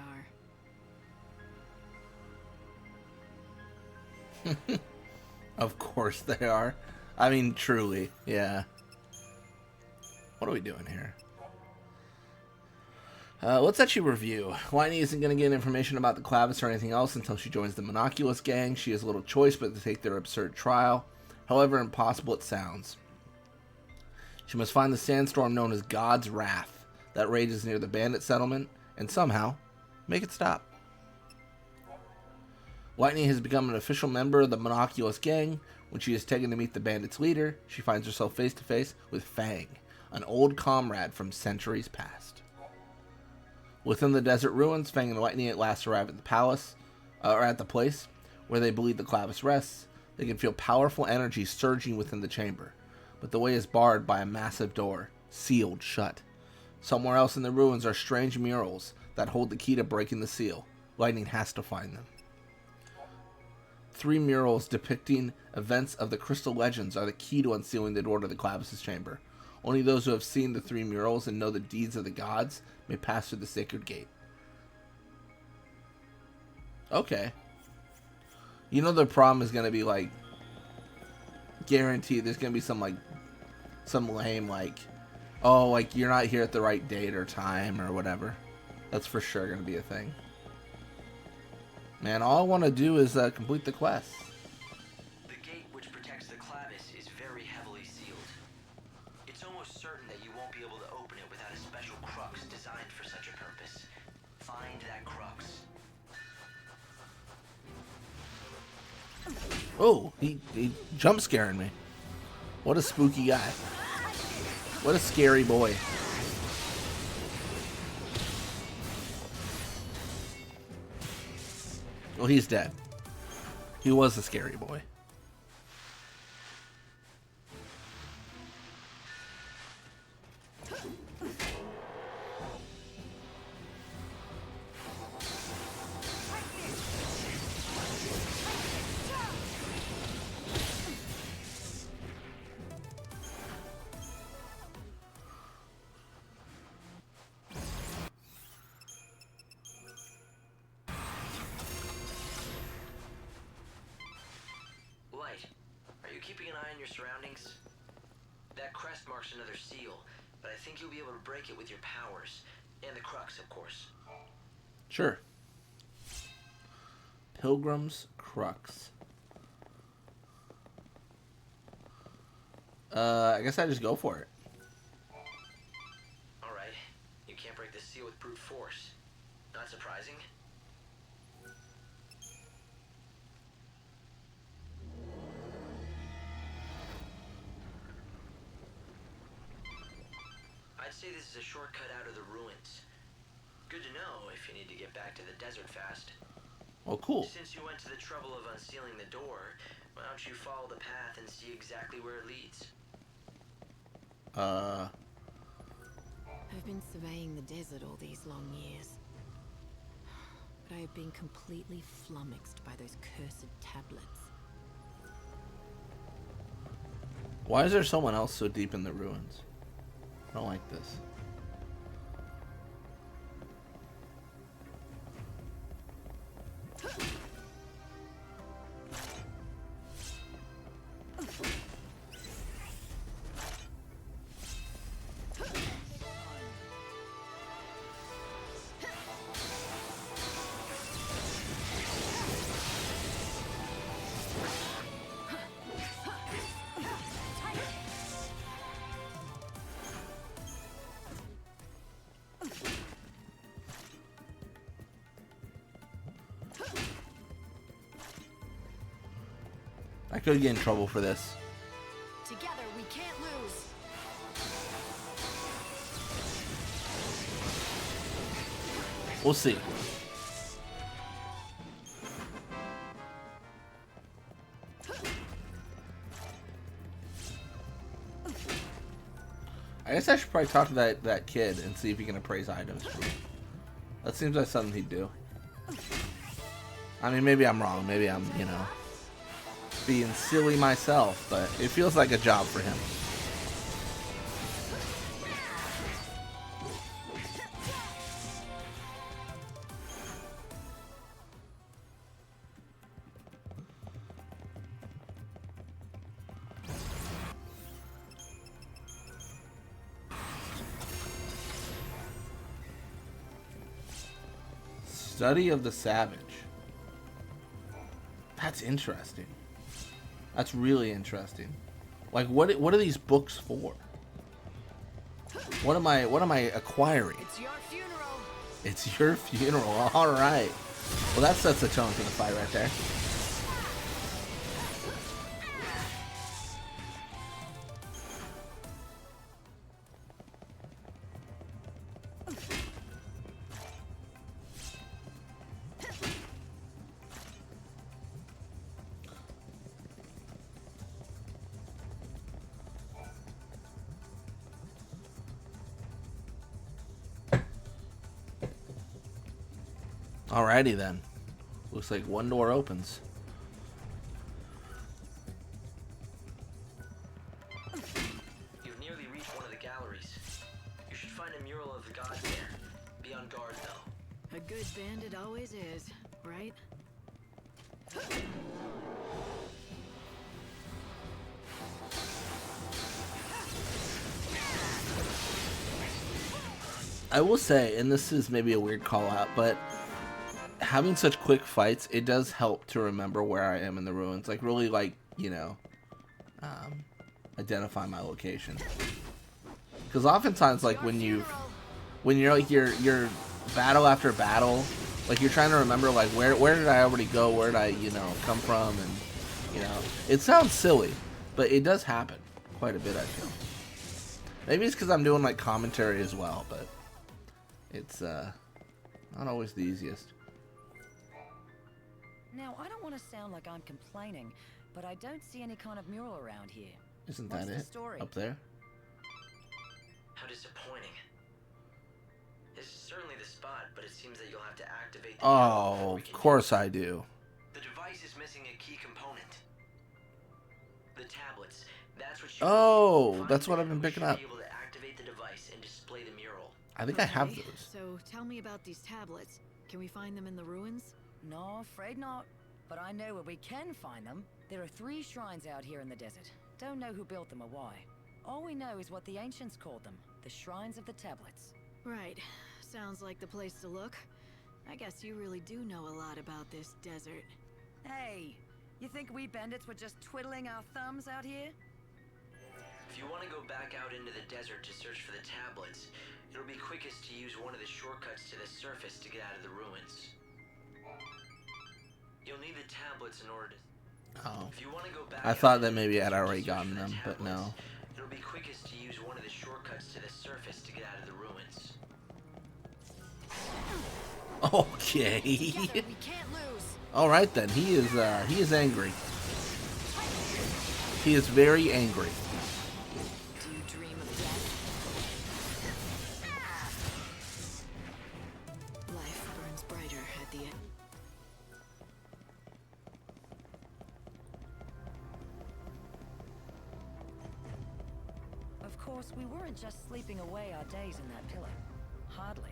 are.
Of course they are. I mean, truly, yeah. What are we doing here? Let's actually review. Whitney isn't going to get information about the clavis or anything else until she joins the Monoculous gang. She has little choice but to take their absurd trial, however impossible it sounds. She must find the sandstorm known as God's Wrath that rages near the Bandit settlement and somehow make it stop. Lightning has become an official member of the Monoculous gang. When she is taken to meet the bandits' leader, she finds herself face to face with Fang, an old comrade from centuries past. Within the desert ruins, Fang and Lightning at last arrive at the palace, or at the place where they believe the Clavis rests. They can feel powerful energy surging within the chamber, but the way is barred by a massive door, sealed shut. Somewhere else in the ruins are strange murals that hold the key to breaking the seal. Lightning has to find them. 3 murals depicting events of the Crystal Legends are the key to unsealing the door to the Clavis' chamber. Only those who have seen the 3 murals and know the deeds of the gods may pass through the sacred gate. Okay. You know the problem is going to be, like, guaranteed there's going to be some lame, like, oh, like, you're not here at the right date or time or whatever. That's for sure going to be a thing. Man, all I want to do is complete the quest.
The gate which protects the Clavis is very heavily sealed. It's almost certain that you won't be able to open it without a special crux designed for such a purpose. Find that crux.
Oh, he jump scaring me. What a spooky guy. What a scary boy. Well, he's dead. He was a scary boy.
Are you keeping an eye on your surroundings? That crest marks another seal, but I think you'll be able to break it with your powers. And the crux, of course.
Sure. Pilgrim's Crux. I guess I just go for it.
Alright. You can't break the seal with brute force. Not surprising. I'd say this is a shortcut out of the ruins. Good to know if you need to get back to the desert fast.
Oh, cool.
Since you went to the trouble of unsealing the door, why don't you follow the path and see exactly where it leads?
I've been surveying the desert all these long years. But I have been completely flummoxed by those cursed tablets.
Why is there someone else so deep in the ruins? I don't like this. I could get in trouble for this.
Together we can't lose.
We'll see. I guess I should probably talk to that kid and see if he can appraise items for me. That seems like something he'd do. I mean, maybe I'm wrong. Maybe I'm, you know, being silly myself, but it feels like a job for him. Study of the Savage. That's interesting. That's really interesting. Like, what are these books for? What am I acquiring?
It's your funeral.
It's your funeral. All right. Well, that sets the tone for the fight right there. Alrighty then. Looks like one door opens.
You've nearly reached one of the galleries. You should find a mural of the gods there. Be on guard, though.
A good bandit always is, right?
I will say, and this is maybe a weird call out, but having such quick fights, it does help to remember where I am in the ruins. Like, really, like, you know, identify my location. Because oftentimes, like, when you're like, you're battle after battle, like, you're trying to remember, like, where did I already go? Where did I, you know, come from? And, you know, it sounds silly, but it does happen quite a bit, I feel. Maybe it's because I'm doing, like, commentary as well, but it's, not always the easiest.
Now, I don't want to sound like I'm complaining, but I don't see any kind of mural around here.
Isn't
What's
that
the
it?
story?
Up there?
How disappointing. This is certainly the spot, but it seems that you'll have to activate the
Oh, of course I do.
The device is missing a key component. The tablets. That's what you
Oh,
find
that's what
them,
I've been
we
picking
should
up.
be able to activate the device and display the mural.
I think I have
Okay,
those.
So tell me about these tablets. Can we find them in the ruins?
No, afraid not. But I know where we can find them. There are 3 shrines out here in the desert. Don't know who built them or why. All we know is what the ancients called them, the Shrines of the Tablets.
Right. Sounds like the place to look. I guess you really do know a lot about this desert.
Hey, you think we bandits were just twiddling our thumbs out here?
If you want to go back out into the desert to search for the tablets, it'll be quickest to use one of the shortcuts to the surface to get out of the ruins. You'll need the tablets in order to...
Oh.
If you want to go back
I thought that maybe I'd already gotten them, but no.
It'll be quickest to use one of the shortcuts to the surface to get out of the ruins.
Okay.
Together, we can't lose.
All right then. He is angry. He is very angry.
Do you dream of death? Life burns brighter at the end.
Of course, we weren't just sleeping away our days in that pillar. Hardly.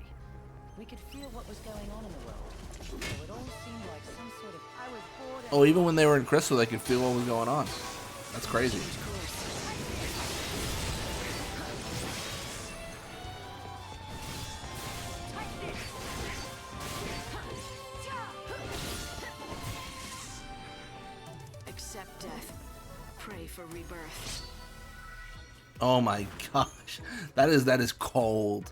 We could feel what was going on in the world. So it all seemed like some sort of... I was bored.
Oh, even when they were in Crystal, they could feel what was going on. That's crazy.
Accept death. Pray for rebirth.
Oh my gosh, that is cold.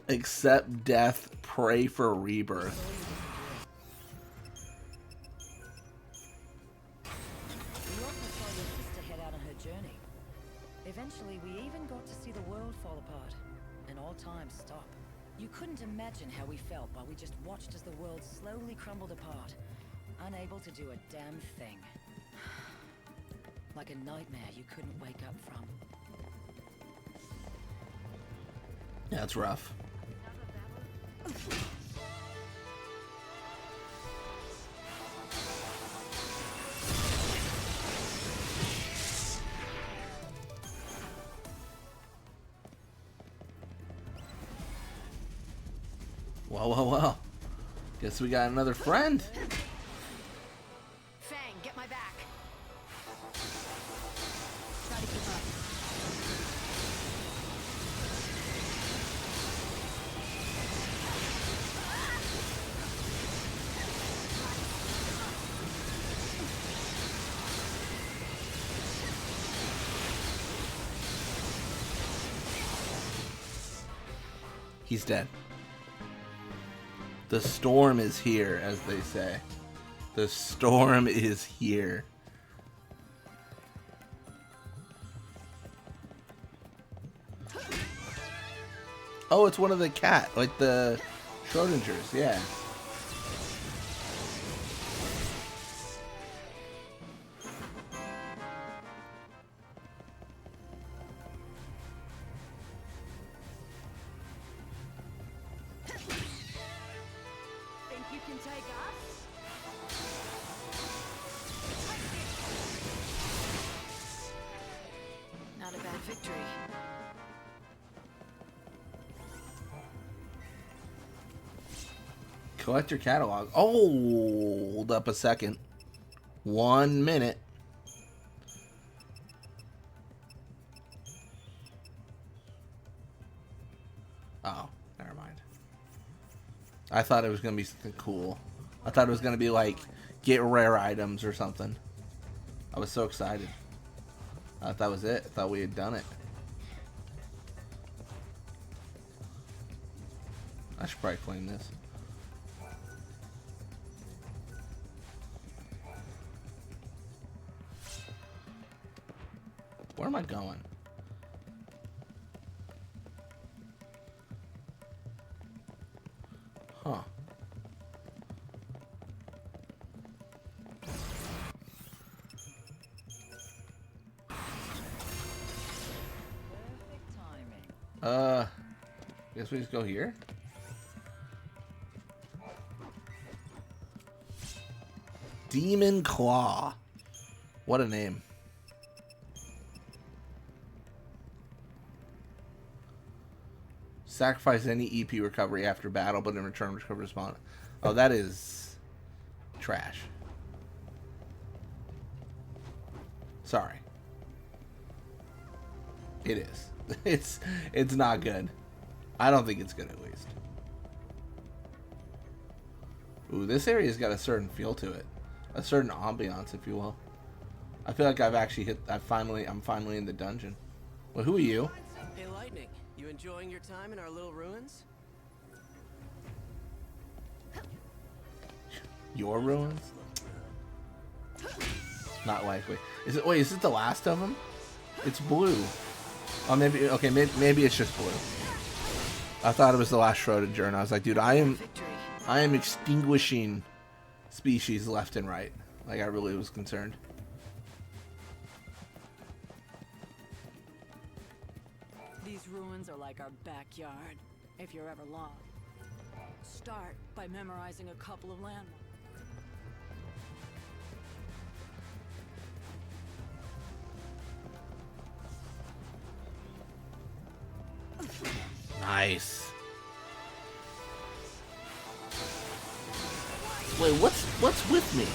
Accept death, pray for rebirth.
We also saw your sister head out on her journey. Eventually, we even got to see the world fall apart, and all time stop. You couldn't imagine how we felt while we just watched as the world slowly crumbled apart, unable to do a damn thing. Like a nightmare you couldn't wake up from.
Yeah, it's rough. Well. Guess we got another friend.
Fang, get my back. Try to keep up.
He's dead. The storm is here, as they say. The storm is here. Oh, it's one of the cat, like the Schrodinger's, yeah.
Think you can take us?
Not a bad victory.
Collect your catalog. Oh, hold up a second. 1 minute. Oh, never mind. I thought it was going to be something cool. I thought it was going to be like, get rare items or something. I was so excited. I thought that was it. I thought we had done it. I should probably claim this. Where am I going? Huh.
Perfect timing.
Guess we just go here? Demon Claw. What a name. Sacrifice any EP recovery after battle, but in return recover respawn. Oh, that is trash. Sorry. It is. It's not good. I don't think it's good, at least. Ooh, this area's got a certain feel to it. A certain ambiance, if you will. I feel like I've actually hit. I'm finally in the dungeon. Well, who are you?
Hey, Lightning. You enjoying your time in our little ruins?
Your ruins? Not likely. Is it? Wait, is it the last of them? It's blue. Oh, maybe. Okay, maybe it's just blue. I thought it was the last Schrodinger, and I was like, dude, I am extinguishing species left and right. Like, I really was concerned.
These ruins are like our backyard, if you're ever lost. Start by memorizing a couple of landmarks.
Nice. Wait, what's with me?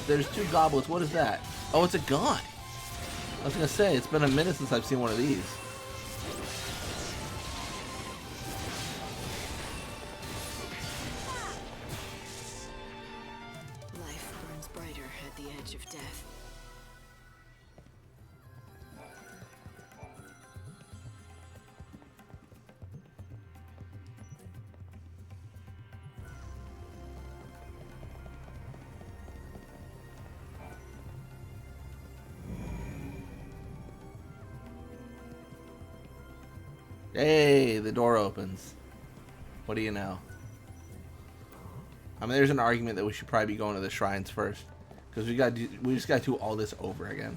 There's two goblets. What is that? Oh, it's a gun. I was gonna say, it's been a minute since I've seen one of these.
Life burns brighter at the edge of death.
Hey, the door opens. What do you know? I mean, there's an argument that we should probably be going to the shrines first, because we just got to do all this over again.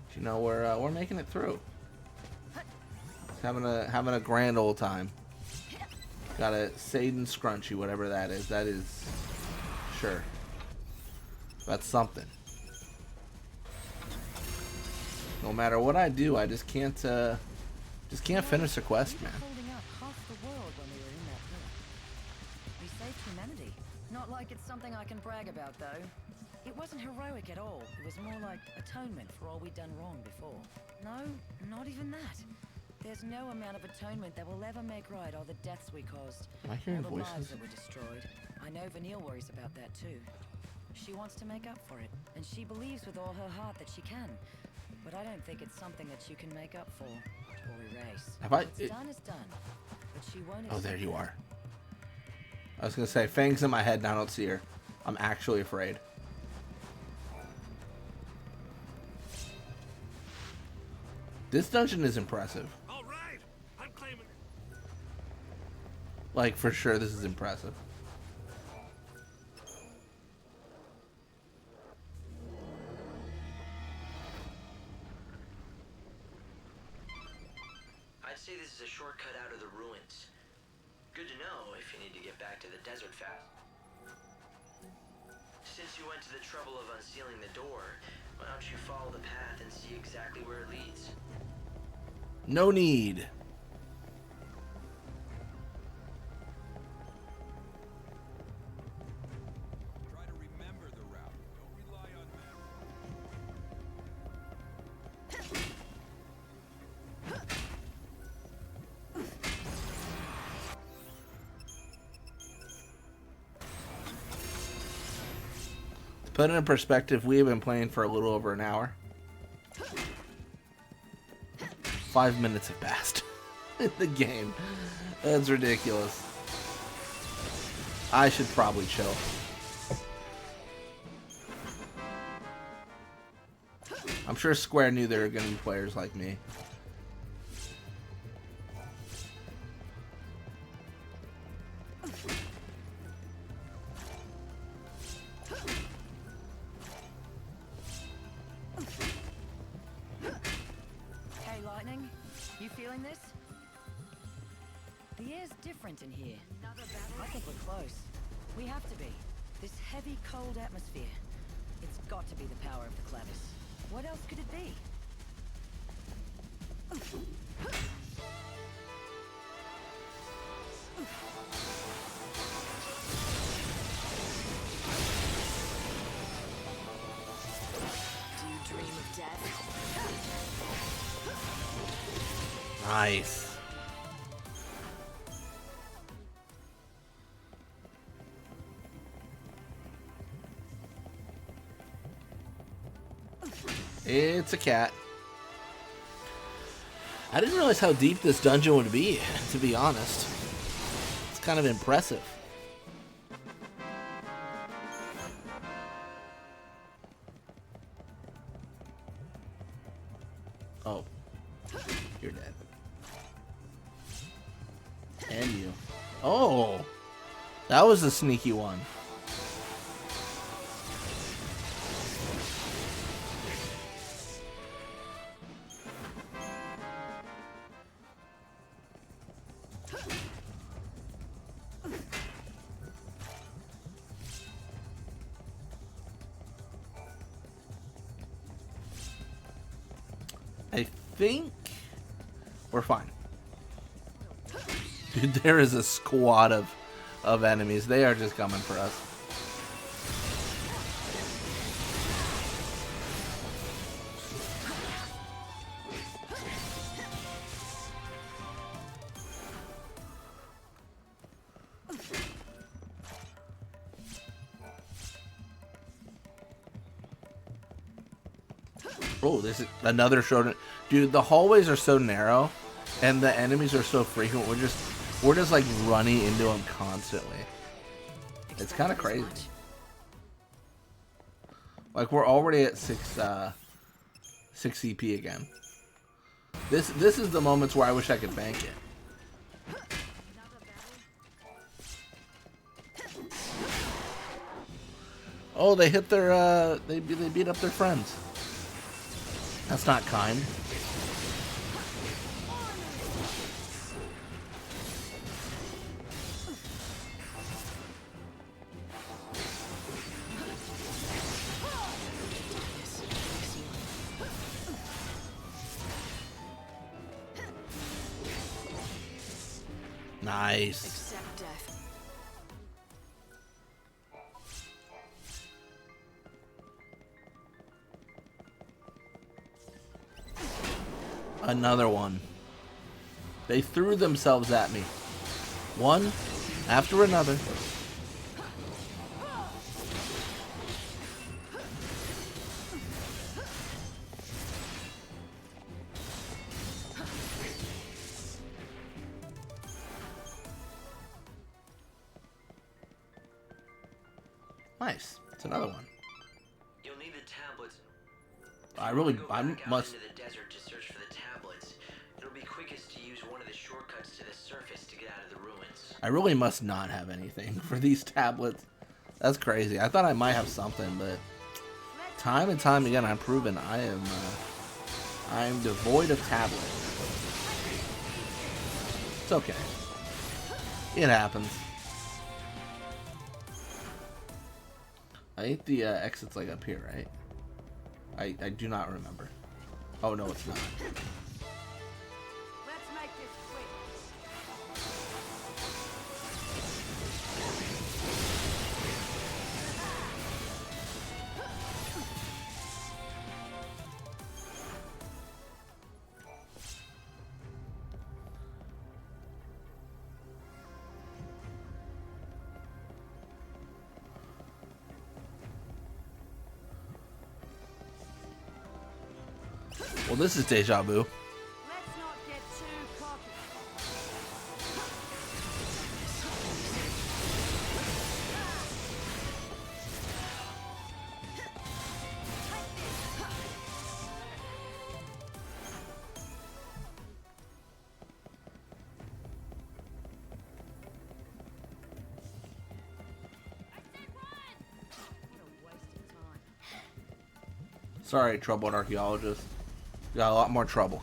But, you know, we're making it through. Having a grand old time. Got a Satan scrunchie, whatever that is. That is sure. That's something. No matter what I do, I just can't finish the quest, man.
Holding up half the world when we were in that pillar. We saved humanity. Not like it's something I can brag about, though. It wasn't heroic at all. It was more like atonement for all we'd done wrong before. No, not even that. There's no amount of atonement that will ever make right all the deaths we caused.
Am I hearing
all the lives
voices?
that were destroyed. I know Vanille worries about that too. She wants to make up for it, and she believes with all her heart that she can. But I don't think it's something that you can make up for. or erase.
Have I?
What's done is done. But she won't
Oh, there
accept
you
it.
are. I was gonna say, Fang's in my head and I don't see her. I'm actually afraid. This dungeon is impressive.
All right, I'm claiming it.
Like, for sure, this is impressive.
I'd say this is a shortcut out of the ruins. Good to know if you need to get back to the desert fast. Since you went to the trouble of unsealing the door, why don't you follow the path and see exactly where it leads?
No need.
Try to remember the route. Don't rely on memory.
To put it in perspective, we have been playing for a little over an hour. 5 minutes have passed in the game. That's ridiculous. I should probably chill. I'm sure Square knew there were going to be players like me.
Hey, Lightning, you feeling this? The air's different in here. I think we're close. We have to be. This heavy, cold atmosphere. It's got to be the power of the Clavis. What else could it be?
Do you dream of death?
Nice. It's a cat. I didn't realize how deep this dungeon would be, to be honest. It's kind of impressive. Oh. You're dead. And you. Oh! That was a sneaky one. I think we're fine. Dude, there is a squad of enemies. They are just coming for us. Oh, this is another short. Dude, the hallways are so narrow, and the enemies are so frequent. We're just like running into them constantly. It's kind of crazy. Like we're already at 6 CP again. This is the moments where I wish I could bank it. Oh, they hit their they beat up their friends. That's not kind. Nice.
Accept death.
Another one. They threw themselves at me. One after another. Nice. It's another one.
You'll need the tablets.
I must.
Into the desert to search for the tablets. It'll be quickest to use one of the shortcuts to the surface to get out of the ruins.
I really must not have anything for these tablets. That's crazy. I thought I might have something, but time and time again, I've proven I am devoid of tablets. It's okay. It happens. I think the exit's like up here, right? I do not remember. Oh no, it's not.
Let's make this quick.
Well, this is deja vu.
Let's not get too cocky.
Sorry, troubled archaeologist. Got a lot more trouble.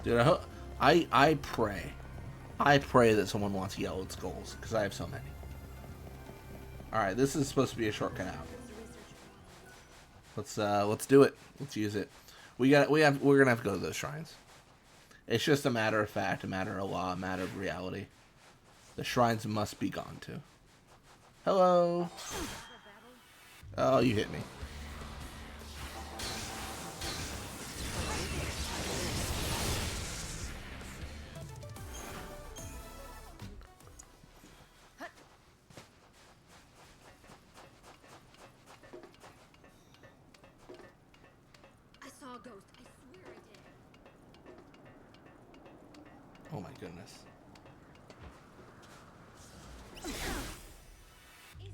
Dude, I pray. I pray that someone wants yellowed skulls, because I have so many. Alright, this is supposed to be a shortcut out. Let's do it. Let's use it. We're gonna have to go to those shrines. It's just a matter of fact, a matter of law, a matter of reality. The shrines must be gone to. Hello. Oh, you hit me. Oh my goodness.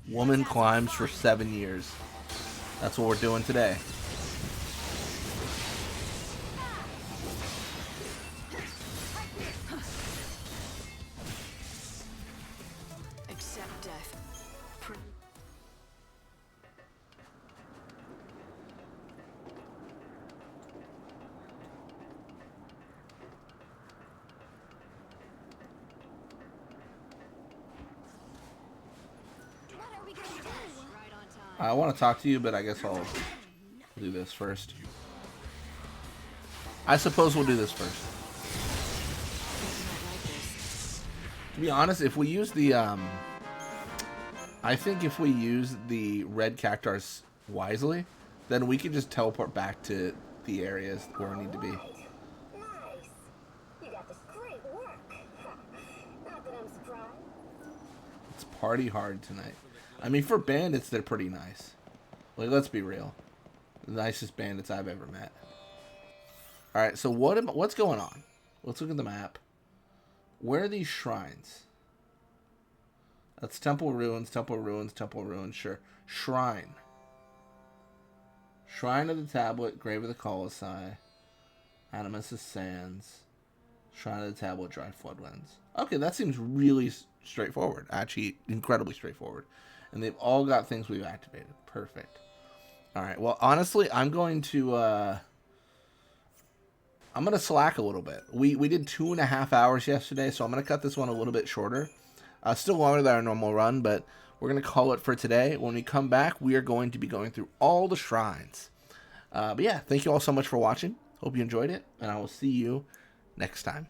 Woman climbs for 7 years. That's what we're doing today.
Accept death.
I want to talk to you, but I guess I'll do this first. I suppose we'll do this first. To be honest, if we use the, I think if we use the red cactuars wisely, then we can just teleport back to the areas where we need to be.
Nice. You got this great work. Not that I'm surprised.
It's party hard tonight. I mean, for bandits, they're pretty nice. Like, let's be real. The nicest bandits I've ever met. Alright, so what's going on? Let's look at the map. Where are these shrines? That's Temple Ruins, Temple Ruins, Temple Ruins, sure. Shrine. Shrine of the Tablet, Grave of the Colossi, Adonis' Sands, Shrine of the Tablet, Dry Floodlands. Okay, that seems really straightforward. Actually, incredibly straightforward. And they've all got things we've activated. Perfect. Alright, well, honestly, I'm going to slack a little bit. We did 2.5 hours yesterday, so I'm going to cut this one a little bit shorter. Still longer than our normal run, but we're going to call it for today. When we come back, we are going to be going through all the shrines. But yeah, thank you all so much for watching. Hope you enjoyed it, and I will see you next time.